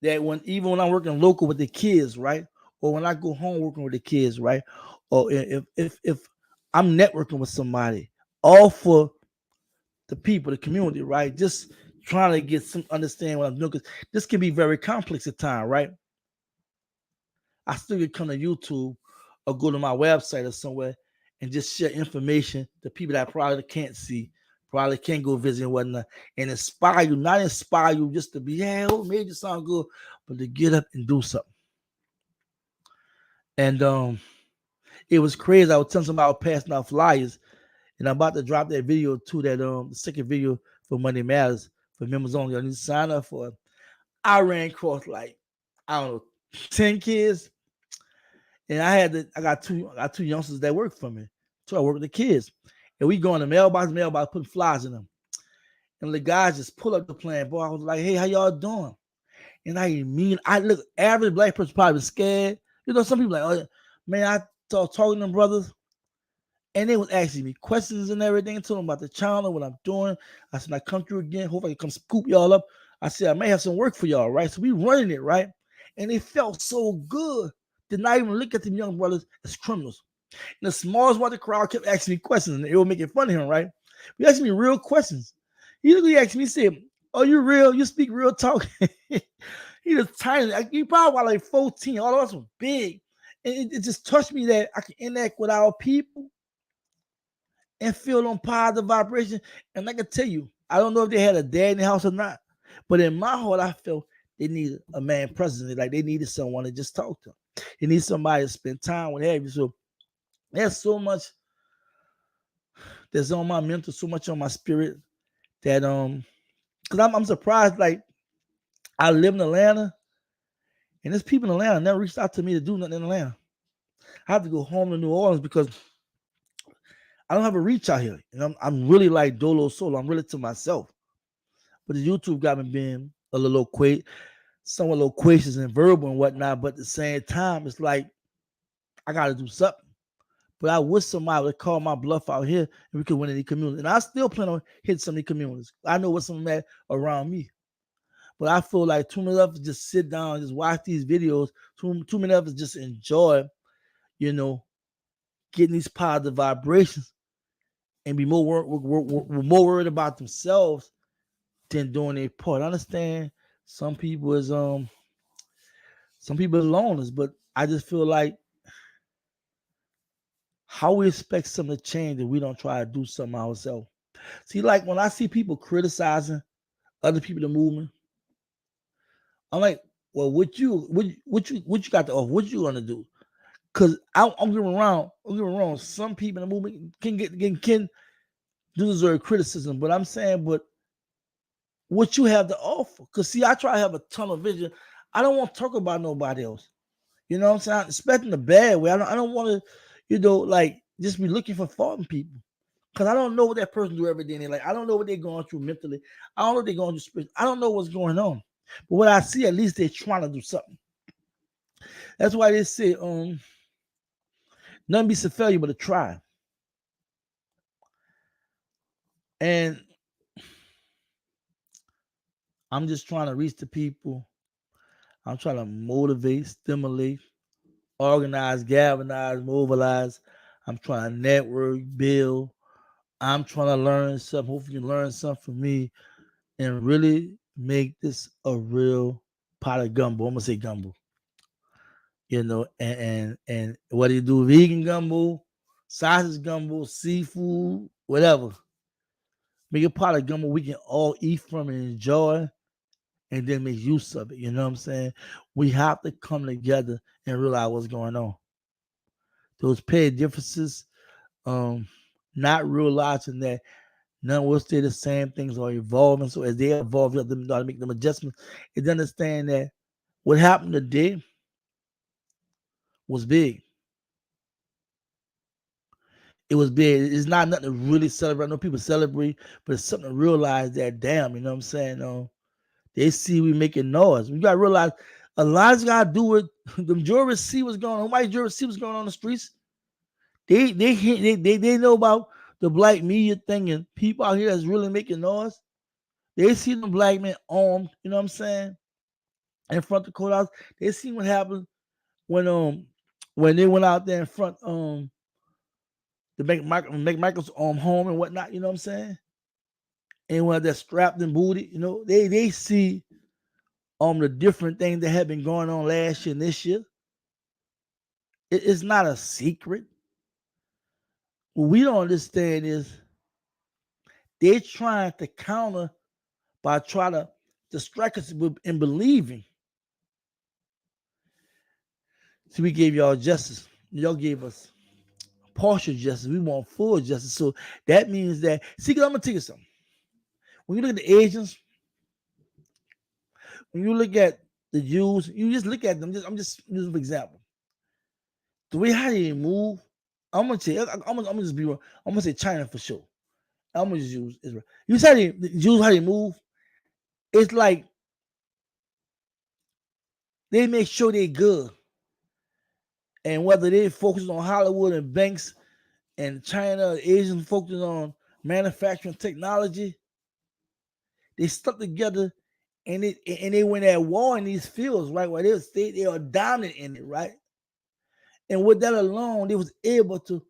That even when I'm working local with the kids, right? Or when I go home working with the kids, right? Or if I'm networking with somebody, all for the people, the community, right? Just trying to get some understanding what I'm doing, because this can be very complex at times, right? I still could come to YouTube or go to my website or somewhere and just share information to people that I probably can't see, probably can go visit and whatnot, and inspire you, not inspire you just to be, yeah, who made you sound good, but to get up and do something. And it was crazy. I was telling somebody I was passing out flyers, and I'm about to drop that video too, that the second video for Monday Matters for members only. I need to sign up for it. I ran across like, I don't know, 10 kids. And I got two youngsters that work for me. So I work with the kids. And we go in the mailbox, putting flyers in them. And the guys just pull up the plan. Boy, I was like, hey, how y'all doing? And I look, average black person probably scared. You know, some people like, oh, man, I started talking to them brothers. And they was asking me questions and everything. Told them about the channel, what I'm doing. I said, I come through again. Hope I can come scoop y'all up. I said, I may have some work for y'all, right? So we running it, right? And it felt so good. Did not even look at them young brothers as criminals. And the smallest one of the crowd kept asking me questions, and they were making fun of him, right? He asked me real questions. He literally asked me, he said, oh, you real? You speak real talk? He was tiny. He probably was like 14. All of us were big. And it just touched me that I can interact with our people and feel on positive vibration. And I can tell you, I don't know if they had a dad in the house or not, but in my heart, I felt they needed a man present. Like they needed someone to just talk to. They need somebody to spend time with. Have you. So there's so much that's on my mental, so much on my spirit that because I'm surprised. Like I live in Atlanta, and there's people in Atlanta never reached out to me to do nothing in Atlanta. I have to go home to New Orleans because I don't have a reach out here. And I'm really like Dolo Solo. I'm really to myself. But the YouTube got me being a little somewhat loquacious and verbal and whatnot. But at the same time, it's like I got to do something. But I wish somebody would call my bluff out here and we could win any community. And I still plan on hitting some of these communities. I know what's some of that around me. But I feel like too many of us just sit down and just watch these videos. Too many of us just enjoy, getting these positive vibrations and be more worried about themselves than doing their part. I understand some people is loners, but I just feel like how we expect something to change if we don't try to do something ourselves. See, like when I see people criticizing other people in the movement, I'm like, well, what you got to offer? What you gonna do? Because I'm giving around. Some people in the movement can deserve criticism, but I'm saying, but what you have to offer? Because see, I try to have a tunnel vision. I don't want to talk about nobody else. You know what I'm saying? Especially in a bad way. I don't want to, like just be looking for fault in people. Because I don't know what that person do every day in their life. I don't know what they're going through mentally. I don't know what they're going through spiritually. I don't know what's going on. But what I see, at least they're trying to do something. That's why they say, nothing beats a failure but a try. And I'm just trying to reach the people. I'm trying to motivate, stimulate, organize, galvanize, mobilize. I'm trying to network, build. I'm trying to learn something. Hopefully you learn something from me and really make this a real pot of gumbo. I'm gonna say gumbo. And whether you do vegan gumbo, sausage gumbo, seafood, whatever. Make a pot of gumbo we can all eat from and enjoy and then make use of it. You know what I'm saying? We have to come together and realize what's going on. Those pay differences, not realizing that none will stay the same, things are evolving. So as they evolve, you have to know how to make them adjustments and understand that what happened today was big. It was big. It's not nothing to really celebrate. I know people celebrate, but it's something to realize that, damn, you know what I'm saying? They see we making noise. We got to realize a lot of got to do with the majority see what's going on. White majority see what's going on in the streets. They know about the black media thing and people out here that's really making noise. They see the black men armed, you know what I'm saying, in front of the courthouse. They see what happened when they went out there in front to make Michael's home and whatnot, you know what I'm saying? And when they're strapped and booty, they see the different things that have been going on last year and this year. It's not a secret. What we don't understand is They're trying to counter by trying to distract us in believing. See, we gave y'all justice. Y'all gave us partial justice. We want full justice. So that means that, see, I'm gonna tell you something. When you look at the Asians, when you look at the Jews, you just look at them. I'm just using for example. The way how they move, I'm gonna tell you, I'm gonna just be wrong. I'm gonna say China for sure. I'm gonna just use Israel. You say the Jews how they move, it's like they make sure they good. And whether they focus on Hollywood and banks and China, Asians focus on manufacturing technology, they stuck together and they went at war in these fields, right? Where they are dominant in it, right? And with that alone, they was able to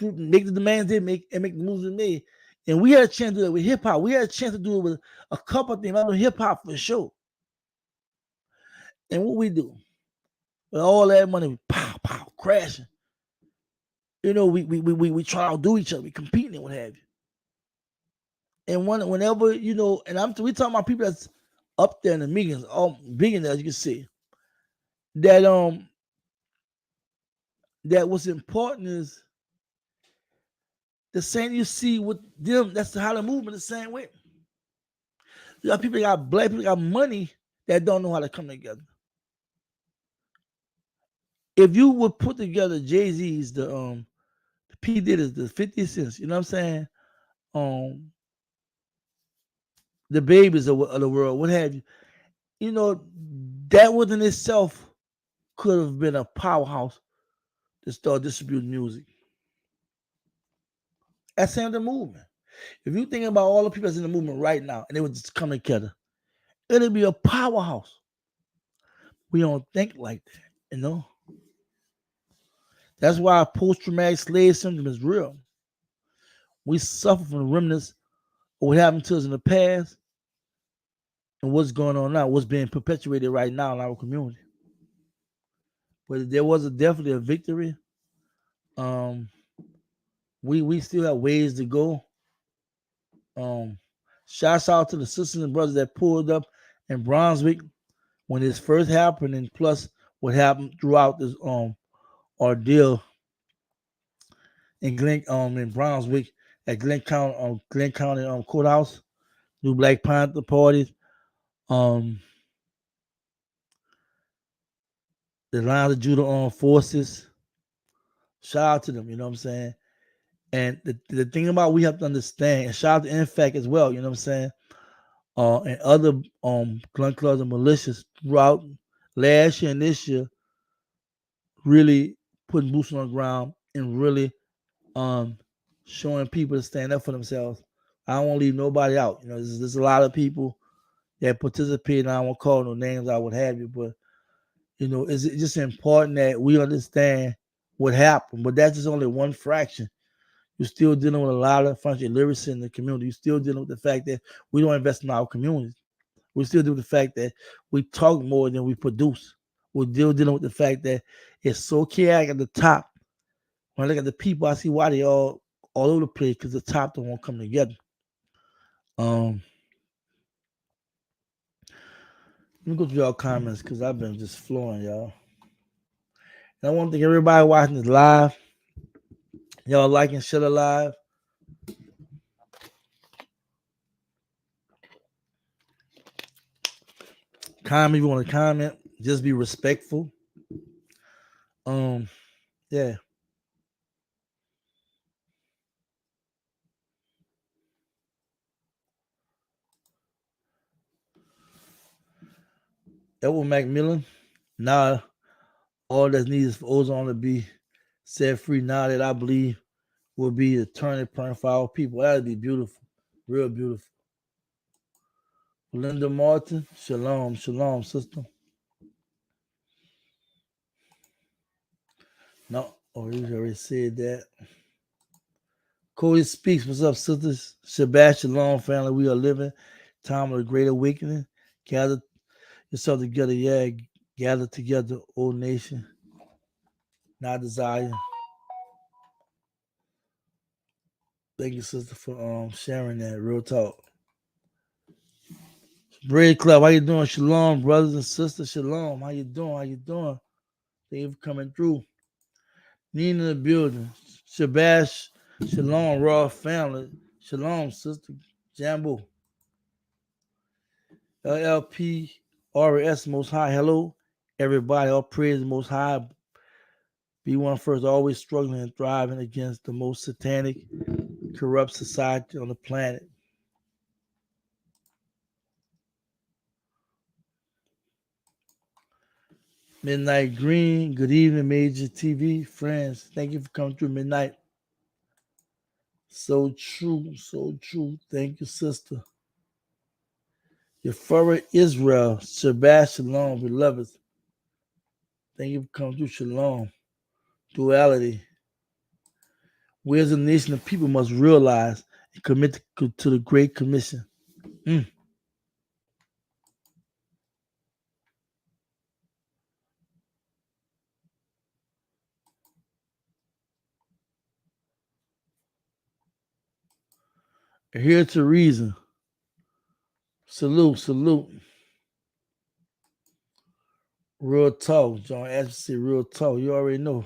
make the demands they make and make the moves they made. And we had a chance to do it with hip hop. We had a chance to do it with a couple of things. I know hip hop for sure. And what we do with all that money, we pow pow crashing. You know, we try to outdo each other, we competing and what have you. And whenever you know, and we talking about people that's up there in the millions, all billionaires, you can see that that what's important is the same you see with them. That's how the movement the same way. You got people that got black people that got money that don't know how to come together. If you would put together Jay-Z's, the P Diddy's, the 50 cents, you know what I'm saying? Um, the babies of the world, what have you, you know, that within itself could have been a powerhouse to start distributing music. That's the movement. If you think about all the people that's in the movement right now and they would just come together, it'll be a powerhouse. We don't think like that, you know. That's why post-traumatic slave syndrome is real. We suffer from the remnants of what happened to us in the past and what's going on now, what's being perpetuated right now in our community. But there was definitely a victory. Um, we still have ways to go. Shouts out to the sisters and brothers that pulled up in Brunswick when this first happened, and plus what happened throughout this ordeal in in Brunswick at Glen County Courthouse, New Black Panther Party, the Lions of Judah Armed Forces. Shout out to them, you know what I'm saying? And the thing about we have to understand, and shout out to NFAC as well, you know what I'm saying? And other gun clubs and militias throughout last year and this year, really putting boots on the ground and really showing people to stand up for themselves. I don't want to leave nobody out. You know, there's a lot of people that participate, and I won't call no names, I would have you, but you know, it's just important that we understand what happened. But that's just only one fraction. You're still dealing with a lot of financial literacy in the community. You're still dealing with the fact that we don't invest in our communities. We're still dealing with the fact that we talk more than we produce. We're still dealing with the fact that it's so chaotic at the top. When I look at the people, I see why they all over the place, because the top don't want to come together. Let me go through y'all comments because I've been just flowing, y'all. And I want to thank everybody watching this live. Y'all like and share the live. Comment if you want to comment. Just be respectful. Yeah. Edward Macmillan. Now all that's needed is for ozone to be set free. Now that I believe will be a turning point for our people. That'd be beautiful. Real beautiful. Linda Martin. Shalom. Shalom, sister. No. Oh, you already said that. Cody Speaks. What's up, sisters? Shabbat Shalom, family. We are living time of the great awakening. Gather yourself together. Yeah. Gather together, old nation. Not desire. Thank you, sister, for sharing that. Real talk. Bread Club, how you doing? Shalom, brothers and sisters. Shalom. How you doing? How you doing? Thank you for coming through. Nina in the building. Shabash. Shalom, Raw family. Shalom, sister. Jambo. LLP. RS Most High. Hello, everybody. All praise the Most High. Be one first, always struggling and thriving against the most satanic, corrupt society on the planet. Midnight Green, good evening, Major TV friends. Thank you for coming through midnight. So true, so true. Thank you, sister. Yafara Israel, Shabbat Shalom, beloved. Thank you for coming through Shalom. Duality. We as a nation of people must realize and commit to the Great Commission. Here to reason. Salute, salute. Real talk, John Advocacy, real talk. You already know.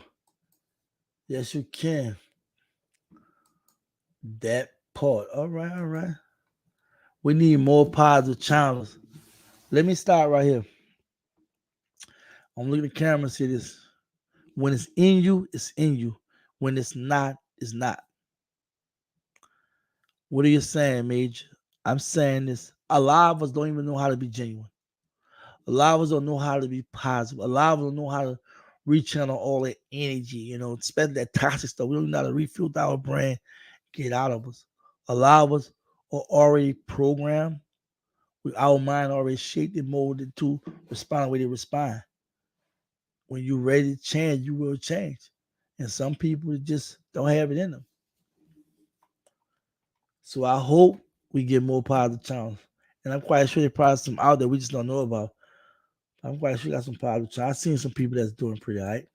Yes, you can. That part. All right, all right. We need more positive channels. Let me start right here. I'm looking at the camera and see this. When it's in you, it's in you. When it's not, it's not. What are you saying, Major? I'm saying this. A lot of us don't even know how to be genuine. A lot of us don't know how to be positive. A lot of us don't know how to rechannel all that energy, especially that toxic stuff. We don't know how to refuel our brain, get out of us. A lot of us are already programmed with our mind already shaped and molded to respond the way they respond. When you're ready to change, you will change. And some people just don't have it in them. So I hope we get more positive channels. And I'm quite sure there's probably some out there we just don't know about. I'm quite sure got some positive channels. I've seen some people that's doing pretty all right.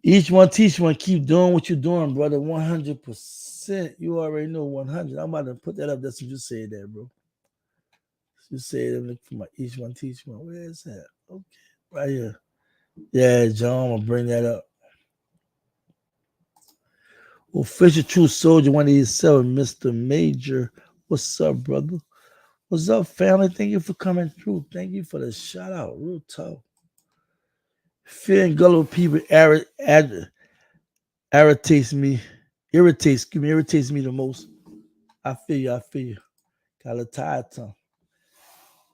Each one teach one. Keep doing what you're doing, brother. 100%. You already know 100. I'm about to put that up. That's what you said there, bro. You said I'm looking for my each one teach one. Where is that? Okay, right here. Yeah, John, I'm gonna bring that up. Official True Soldier 187, Mr. Major. What's up, brother? What's up, family? Thank you for coming through. Thank you for the shout out. Real talk. Fear and gullible people irritates me. Irritates me the most. I feel you. I feel you. Got a tired tongue.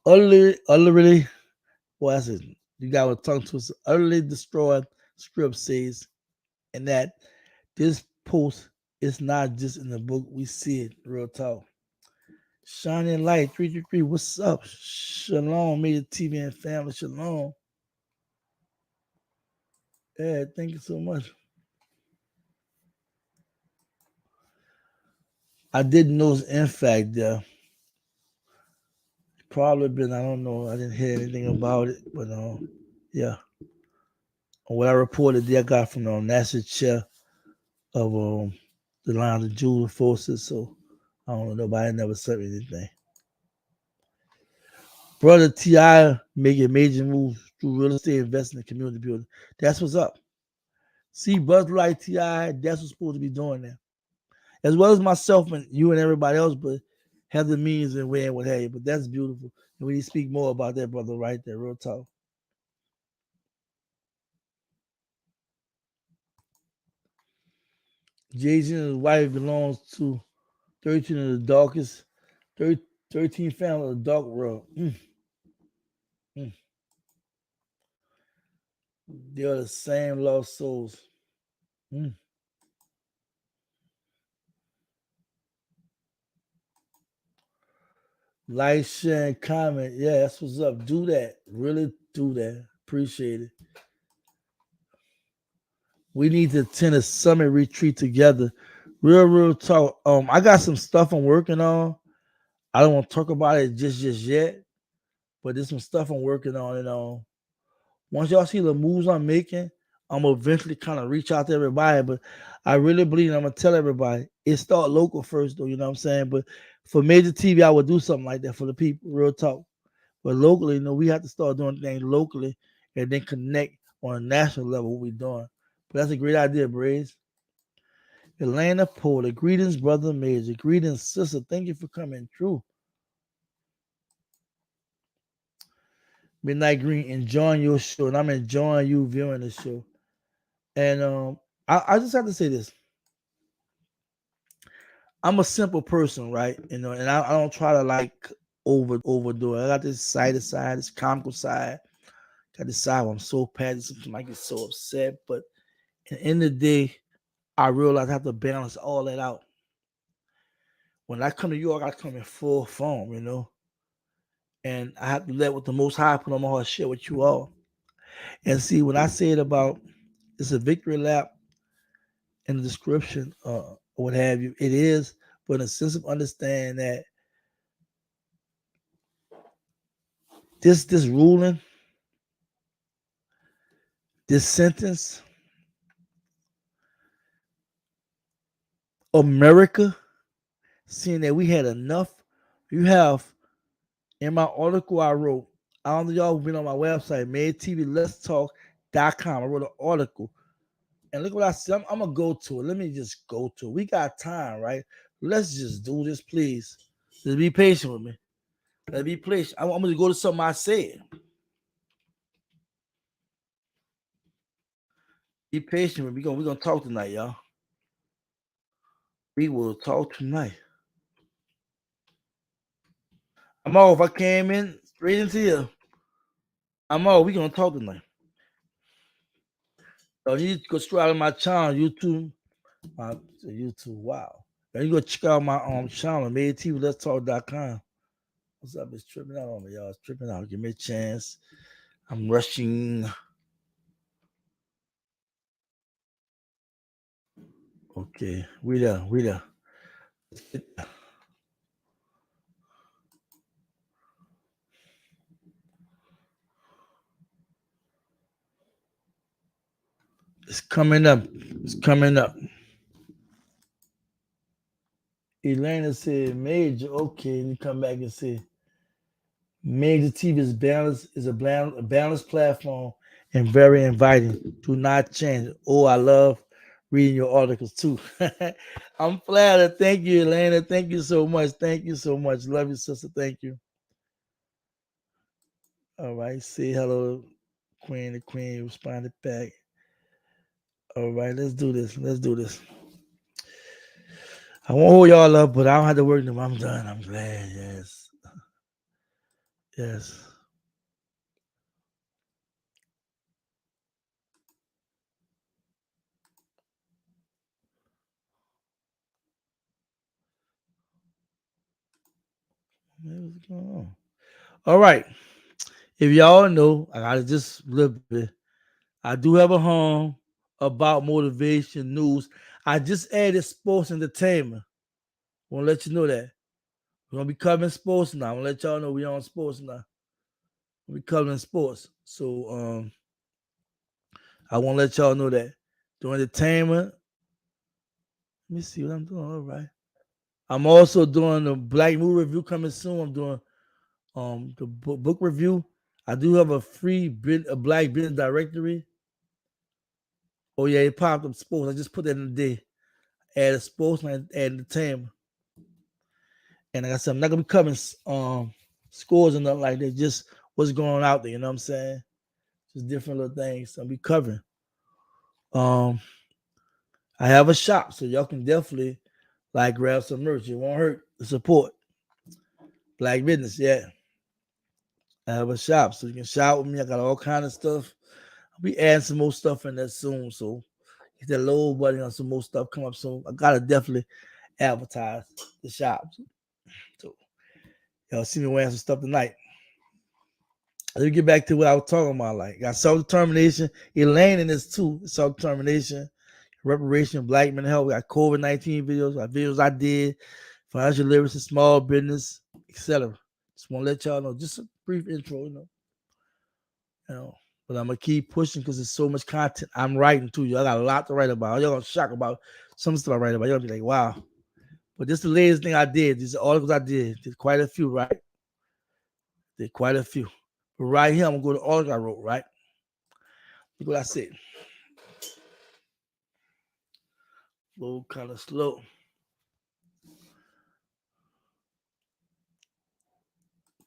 Utterly, well, that's it. You got a tongue twister. Utterly destroyed script says, and that this post is not just in the book. We see it. Real talk. Shining Light 333. What's up? Shalom, Major TV and family. Shalom. Yeah, thank you so much. I didn't know, in fact, probably been, I don't know, I didn't hear anything about it, but yeah. What I reported there, I got from the national chair of the line of Jewish forces, so I don't know, nobody never said anything. Brother T.I. making major moves through real estate investing and community building. That's what's up. See, brothers like T.I., that's what's supposed to be doing there. As well as myself and you and everybody else, but have the means and way and what have you. But that's beautiful. And we need to speak more about that, brother, right there. Real talk. Jay-Z and his wife belongs to 13 of the darkest, 13 family of the dark world. Mm. They are the same lost souls. Mm. Like, share, and comment. Yeah, that's what's up. Do that. Really do that. Appreciate it. We need to attend a summit retreat together. Real talk. I got some stuff I'm working on. I don't want to talk about it just yet, but there's some stuff I'm working on. And once y'all see the moves I'm making, I'm gonna eventually kind of reach out to everybody. But I really believe, and I'm gonna tell everybody, it start local first though, you know what I'm saying? But for major TV, I would do something like that for the people, real talk. But locally, we have to start doing things locally and then connect on a national level what we're doing. But that's a great idea, Braze. Atlanta Porter, greetings, brother Major. Greetings, sister. Thank you for coming through. Midnight Green, enjoying your show, and I'm enjoying you viewing the show. And I just have to say this. I'm a simple person, right? And I don't try to like overdo it. I got this excited side, this comical side. Got this side where I'm so passionate, sometimes I get so upset. But at the end of the day, I realize I have to balance all that out. When I come to New York, I come in full form. And I have to let what the Most High put on my heart share with you all. And see, when I say it about it's a victory lap in the description, or what have you, it is, but in a sense of understanding that this ruling, this sentence, America, seeing that we had enough. You have in my article I wrote, I don't know y'all been on my website, MajorTvLetsTalk.com. I wrote an article. And look what I said. I'm gonna go to it. Let me just go to it. We got time, right? Let's just do this, please. Just be patient with me. Let's be patient. I'm gonna go to something I said. Be patient with me. We're gonna talk tonight, y'all. We will talk tonight. I'm off. I came in straight into here. I'm off. We're gonna talk tonight. So you need to go straight out of my channel, YouTube. My YouTube. Wow. Now you go check out my channel, MajorTvLetsTalk.com. What's up? It's tripping out on me, y'all. It's tripping out. Give me a chance. I'm rushing. Okay, we there. It's coming up. It's coming up. Elena said major. Okay, and you come back and say major TV is a balanced platform and very inviting. Do not change. Oh, I love reading your articles too. I'm flattered. Thank you, Elena. Thank you so much. Thank you so much. Love you, sister. Thank you. All right. Say hello, Queen. The Queen responded back. All right. Let's do this. Let's do this. I won't hold y'all up, but I don't have to work no more. I'm done. I'm glad. Yes. Yes. What's going on? All right. If y'all know, I gotta just a little bit. I do have a home about motivation news. I just added sports entertainment. I want to let you know that. We're gonna be covering sports now. I'm gonna let y'all know we on sports now. We covering sports. So I want to let y'all know that. The entertainment. Let me see what I'm doing. All right. I'm also doing the Black Movie review coming soon. I'm doing the book review. I do have a free a Black business directory. Oh yeah, it popped up sports. I just put that in the day. Add a sports and add entertainment. And like I said, I'm not gonna be covering scores and nothing like that. Just what's going on out there. You know what I'm saying? Just different little things I'll be covering. Um, I have a shop, so y'all can definitely like grab some merch. It won't hurt to support Black business. Yeah, I have a shop, so you can shop with me. I got all kind of stuff. I'll be adding some more stuff in there soon. So hit that low button on some more stuff come up soon. I gotta definitely advertise the shop. So y'all see me wearing some stuff tonight. Let me get back to what I was talking about. Like, got self-determination. Elaine in this too. Self-determination, reparation, Black mental health. We got COVID-19 videos, got videos I did, financial literacy, small business, etc. Just want to let y'all know. Just a brief intro, you know. But I'm gonna keep pushing because there's so much content I'm writing to you. I got a lot to write about. Y'all gonna shock about some stuff I write about. Y'all gonna be like, wow. But this is the latest thing I did. These articles I did quite a few, right? Did quite a few. But right here, I'm gonna go to the article I wrote, right? Look what I said. A little kind of slow.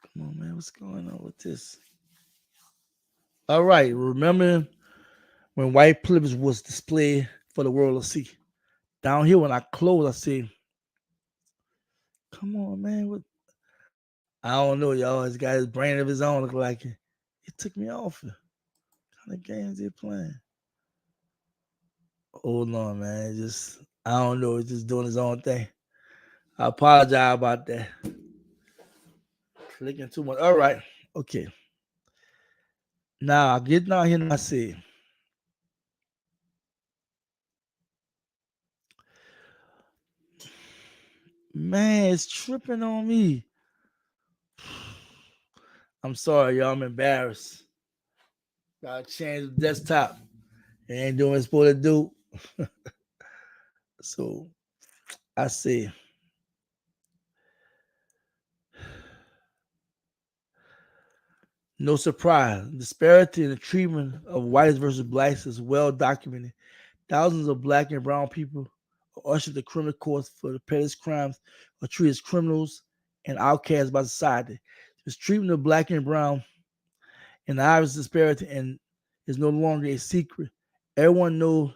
Come on, man. What's going on with this? All right. Remember when white privilege was displayed for the world to see? Down here, when I close, I say, come on, man. What? I don't know, y'all. He's got his brain of his own. Look like it. It took me off. What kind of games they playing? Hold on, man. Just I don't know. It's just doing his own thing. I apologize about that. Clicking too much. All right. Okay. Now I get down here and I say, man, it's tripping on me. I'm sorry, y'all. I'm embarrassed. Gotta change the desktop. It ain't doing what it's supposed to do. So I say, no surprise, disparity in the treatment of whites versus blacks is well documented. Thousands of black and brown people are ushered to criminal courts for the pettiest crimes, are treated as criminals and outcasts by society. This treatment of black and brown and the obvious disparity and is no longer a secret. Everyone knows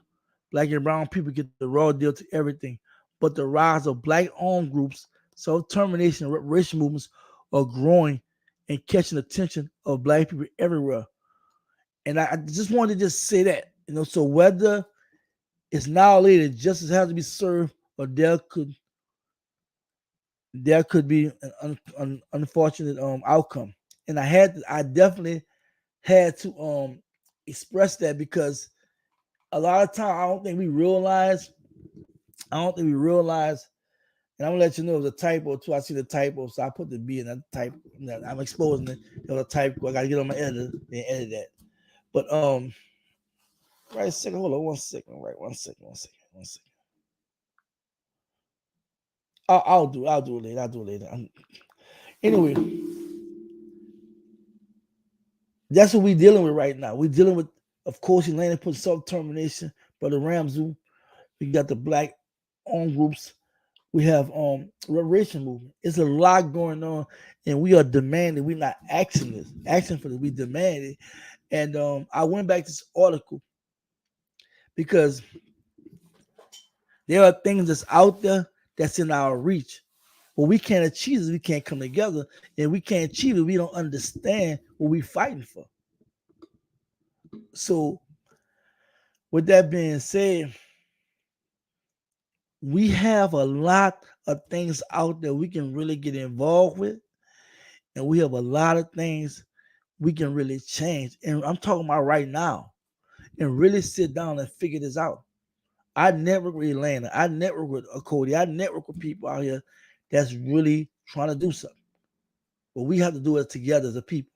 black and brown people get the raw deal to everything, but the rise of black-owned groups, self-determination, and reparation movements are growing and catching the attention of black people everywhere. And I just wanted to just say that, so whether it's now or later, justice has to be served, or there could be an unfortunate outcome. And I definitely had to express that because a lot of time I don't think we realize, and I'm gonna let you know it was a typo too. I see the typo, so I put the B in that typo. I'm exposing it. There was a typo. I gotta get on my editor and edit that. But right a second, hold on one second. Right, one second. I'll do it later. Anyway, that's what we're dealing with right now. We're dealing with, of course, Elena put self-determination, Brother Ramsey. We got the black-owned groups. We have reparation movement. It's a lot going on, and we are demanding. We're not asking for this. We demand it. And I went back to this article because there are things that's out there that's in our reach. But we can't achieve it. We can't come together, and we can't achieve it. We don't understand what we're fighting for. So, with that being said, we have a lot of things out there we can really get involved with, and we have a lot of things we can really change. And I'm talking about right now, and really sit down and figure this out. I network with Elena. I network with Cody. I network with people out here that's really trying to do something. But we have to do it together as a people.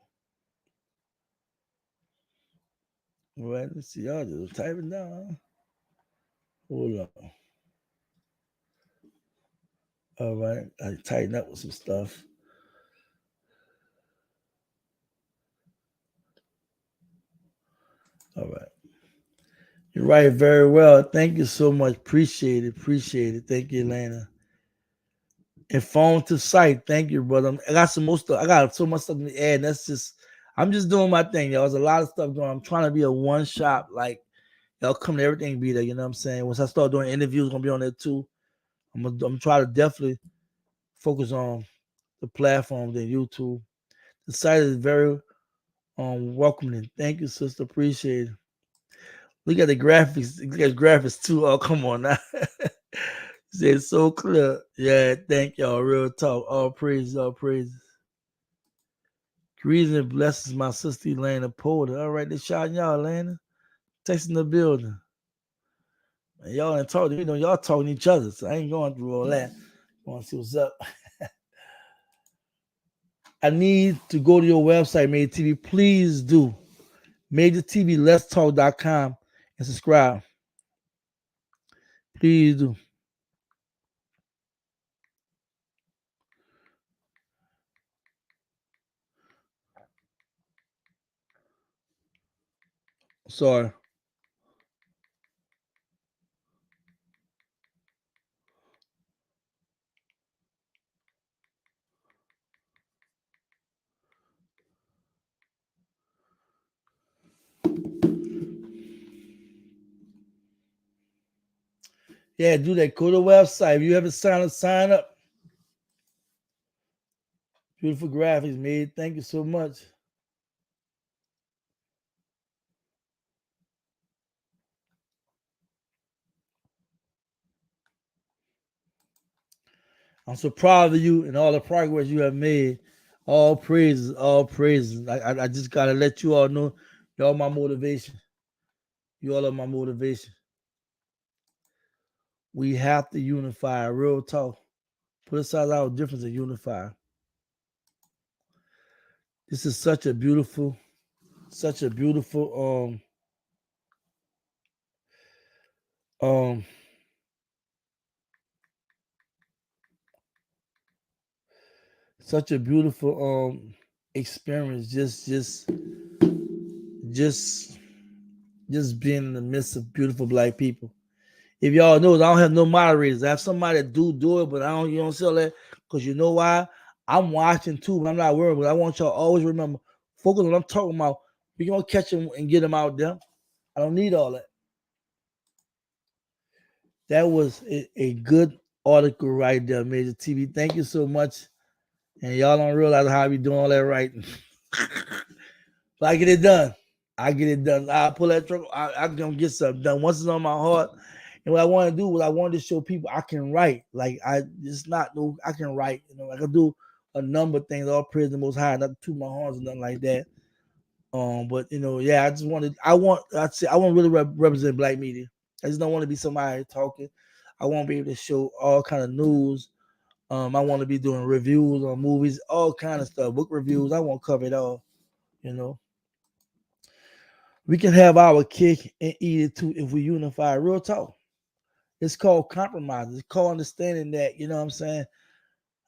All right, let's see. Y'all just type it down. Hold on. All right, I tighten up with some stuff. All right. You write very well. Thank you so much. Appreciate it. Thank you, Elena. And phone to sight. Thank you, brother. I got some more stuff. I got so much stuff to add. I'm just doing my thing, y'all. There's a lot of stuff going on. I'm trying to be a one shop, like y'all come to everything be there. You know what I'm saying? Once I start doing interviews, gonna be on there too. I'm trying to definitely focus on the platform than YouTube. The site is very welcoming. Thank you, sister. Appreciate it. Look at the graphics. Look at the graphics too. Oh, come on now. It's so clear. Yeah, thank y'all. Real talk. All praises, all praises. Greetings and blessings, my sister Elena Porter. All right, they shouting y'all, Elena. Texting the building. And y'all ain't talking, y'all talking to each other. So I ain't going through all that. I want to see what's up. I need to go to your website, Made TV. Please do. MajorTvLetsTalk.com and subscribe. Please do. Sorry. Yeah, do that. Go to the website. If you haven't signed up, sign up. Beautiful graphics, man. Thank you so much. I'm so proud of you and all the progress you have made. All praises, all praises. I just gotta let you all know, y'all my motivation. You all are my motivation. We have to unify. Real talk. Put aside our difference and unify. This is such a beautiful, such a beautiful um such a beautiful experience. Just just being in the midst of beautiful black people. If y'all know, I don't have no moderators. I have somebody that do it, but I don't. You don't sell that because you know why? I'm watching too, but I'm not worried. But I want y'all always remember, focus on what I'm talking about. We gonna catch them and get them out there. I don't need all that. That was a good article right there, Major TV. Thank you so much. And y'all don't realize how I be doing all that writing. But I get it done. I get it done. I pull that truck. I'm gonna get something done. Once it's on my heart, and what I want to do, what I want to show people, I can write. Like it's not no, I can write. You know, I can do a number of things. All praise the Most High, not to toot my horns or nothing like that. But you know, yeah, I want to really represent black media. I just don't want to be somebody talking. I want to be able to show all kind of news. I want to be doing reviews on movies, all kind of stuff, book reviews. I want to cover it all. You know, we can have our cake and eat it too if we unify. Real talk. It's called compromise. It's called understanding that, you know what I'm saying?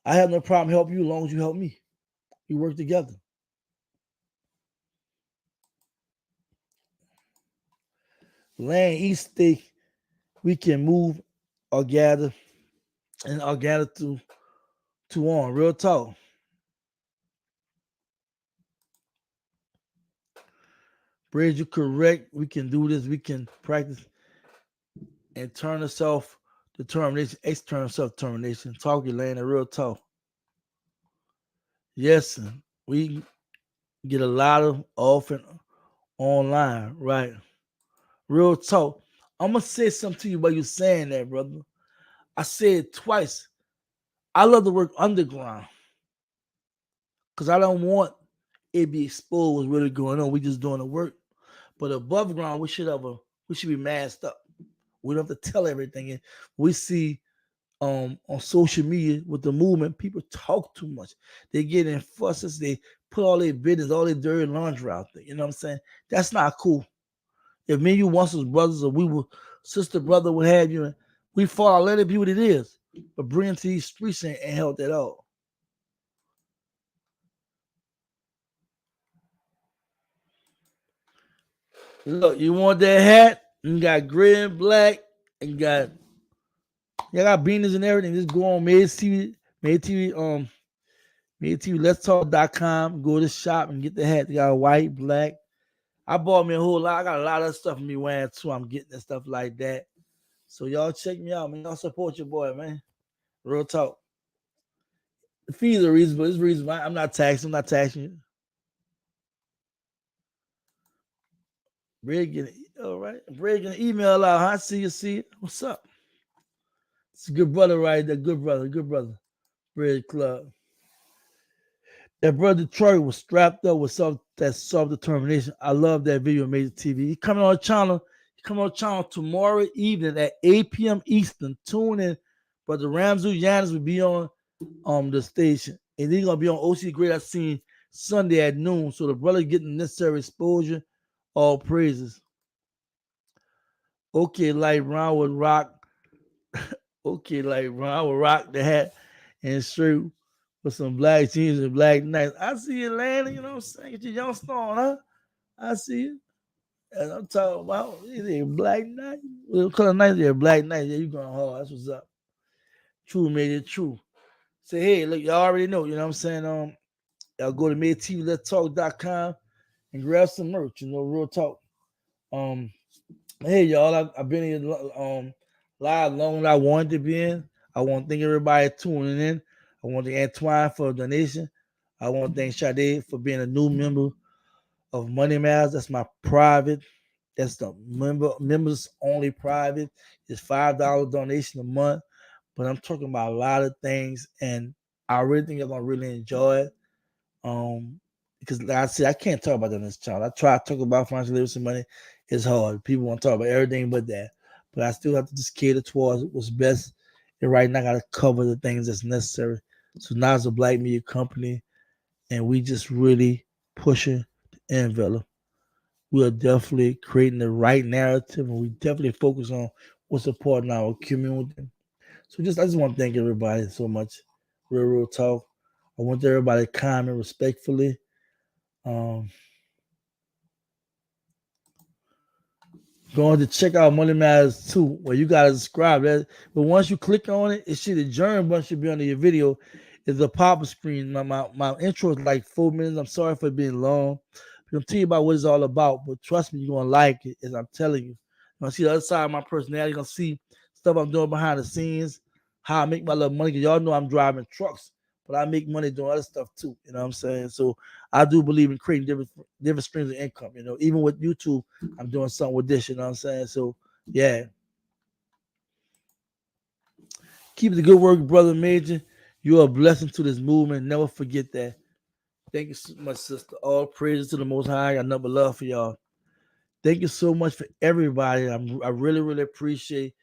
I have no problem helping you as long as you help me. We work together. Land, eat, steak, we can move or gather and or gather to on. Real talk. Bridge, you correct. We can do this. We can practice internal self determination, external self determination. Talk your land and real talk. Yes, we get a lot of often online, right? Real talk. I'm gonna say something to you while you're saying that, brother. I said it twice. I love to work underground because I don't want it to be exposed what's really going on. We just doing the work. But above ground, we should be masked up. We don't have to tell everything. And we see on social media with the movement, people talk too much. They get in fusses. They put all their business, all their dirty laundry out there. You know what I'm saying? That's not cool. If me and you once was brothers, or we were sister, brother, what have you, and we fought, let it be what it is. But bring it to these streets and help that out. Look, you want that hat? You got gray and black, and you got beanies and everything. Just go on MajorTvLetsTalk.com. Go to the shop and get the hat. They got white, black. I bought me a whole lot. I got a lot of stuff for me wearing too. I'm getting and stuff like that. So y'all check me out, man. Y'all support your boy, man. Real talk. The fees are reasonable. It's reasonable. I'm not taxing. I'm not taxing you. Brig getting all right. Brig getting email out. Huh? See you. What's up? It's a good brother right there. Good brother. Good brother. Brig Club. That brother Detroit was strapped up with that self-determination. I love that video on Major TV. He coming on the channel. He coming on the channel tomorrow evening at 8 p.m. Eastern. Tune in. Brother Ramzu Yanis will be on the station. And he's gonna be on OC Great I seen Sunday at noon. So the brother getting necessary exposure All praises. Okay, like Ron would rock. Okay, like Ron would rock the hat and shirt with some black jeans and black nights. I see you, Landon. You know what I'm saying? Get your young stone, huh? I see you. And I'm talking about black night. What color night there? Black night. Yeah, you going hard. That's what's up. True made it true. Say, hey, look, y'all already know, you know what I'm saying? Y'all go to MajorTvLetsTalk.com and grab some merch, real talk. Hey, y'all, I've been here live long as I wanted to be in. I want to thank everybody tuning in. I want to thank Antoine for a donation. I want to thank Sade for being a new member of Money Matters. That's my private. That's the members only private. It's $5 donation a month. But I'm talking about a lot of things, and I really think you're gonna really enjoy it. Because like I said, I can't talk about that in this channel. I try to talk about financial literacy money. It's hard. People want to talk about everything but that. But I still have to just cater towards what's best. And right now I gotta cover the things that's necessary. So now it's a black media company, and we just really pushing the envelope. We are definitely creating the right narrative, and we definitely focus on what's important in our community. So I just want to thank everybody so much. Real talk. I want everybody to comment respectfully. Going to check out Money Matters 2, where you gotta subscribe. But once you click on it, the adjourn button should be under your video. It's a pop-up screen. My intro is like 4 minutes. I'm sorry for being long. I'm tell you about what it's all about, but trust me, you're gonna like it, as I'm telling you. You're gonna see the other side of my personality. You're gonna see stuff I'm doing behind the scenes, how I make my little money. Because y'all know I'm driving trucks, but I make money doing other stuff too. You know what I'm saying? So I do believe in creating different streams of income. Even with YouTube, I'm doing something with this. You know what I'm saying? So yeah, keep the good work, brother Major. You're a blessing to this movement. Never forget that. Thank you so much, sister. All praises to the Most High. I got nothing but love for y'all. Thank you so much for everybody. I really, really appreciate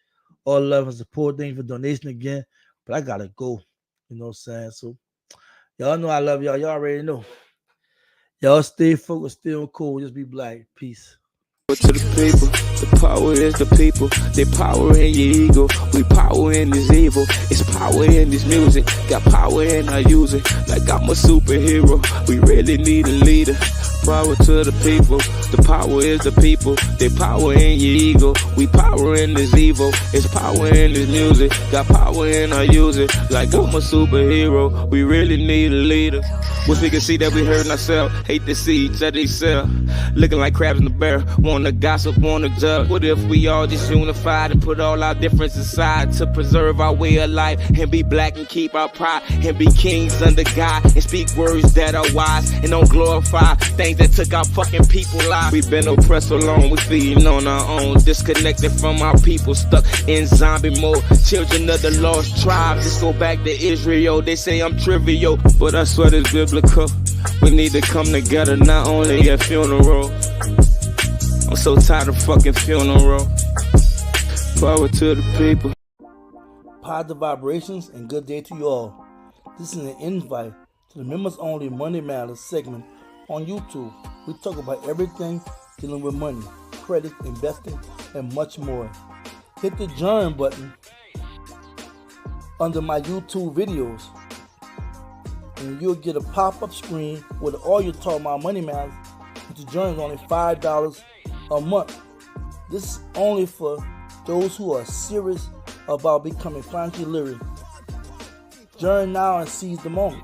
all love and support. Thank you for donation again. But I gotta go. You know what I'm saying? So y'all know I love y'all. Y'all already know. Y'all stay focused, stay on cool. Just be black. Peace. To the people, the power is the people. They power in your ego. We power in this evil. It's power in this music. Got power and I use it. Like I'm a superhero. We really need a leader. Power to the people. The power is the people. They power in your ego. We power in this evil. It's power in this music. Got power and I use it. Like I'm a superhero. We really need a leader. Wish we could see that we hurting ourselves. Hate to see each other excel. Looking like crabs in the barrel. Wanna gossip, wanna judge. What if we all just unified and put all our differences aside to preserve our way of life and be black and keep our pride and be kings under God and speak words that are wise and don't glorify things that took our fucking people lives. We've been oppressed so long, we feeding on our own, disconnected from our people, stuck in zombie mode. Children of the lost tribes, just go back to Israel. They say I'm trivial, but I swear it's biblical. We need to come together, not only at funeral. I'm so tired of fucking funeral. Power to the people. Positive vibrations and good day to you all. This is an invite to the members only Money Matters segment on YouTube. We talk about everything dealing with money, credit, investing, and much more. Hit the join button under my YouTube videos, and you'll get a pop-up screen with all your talk about Money Matters. The join is only $5 a month. This is only for those who are serious about becoming financially literate. Join now and seize the moment.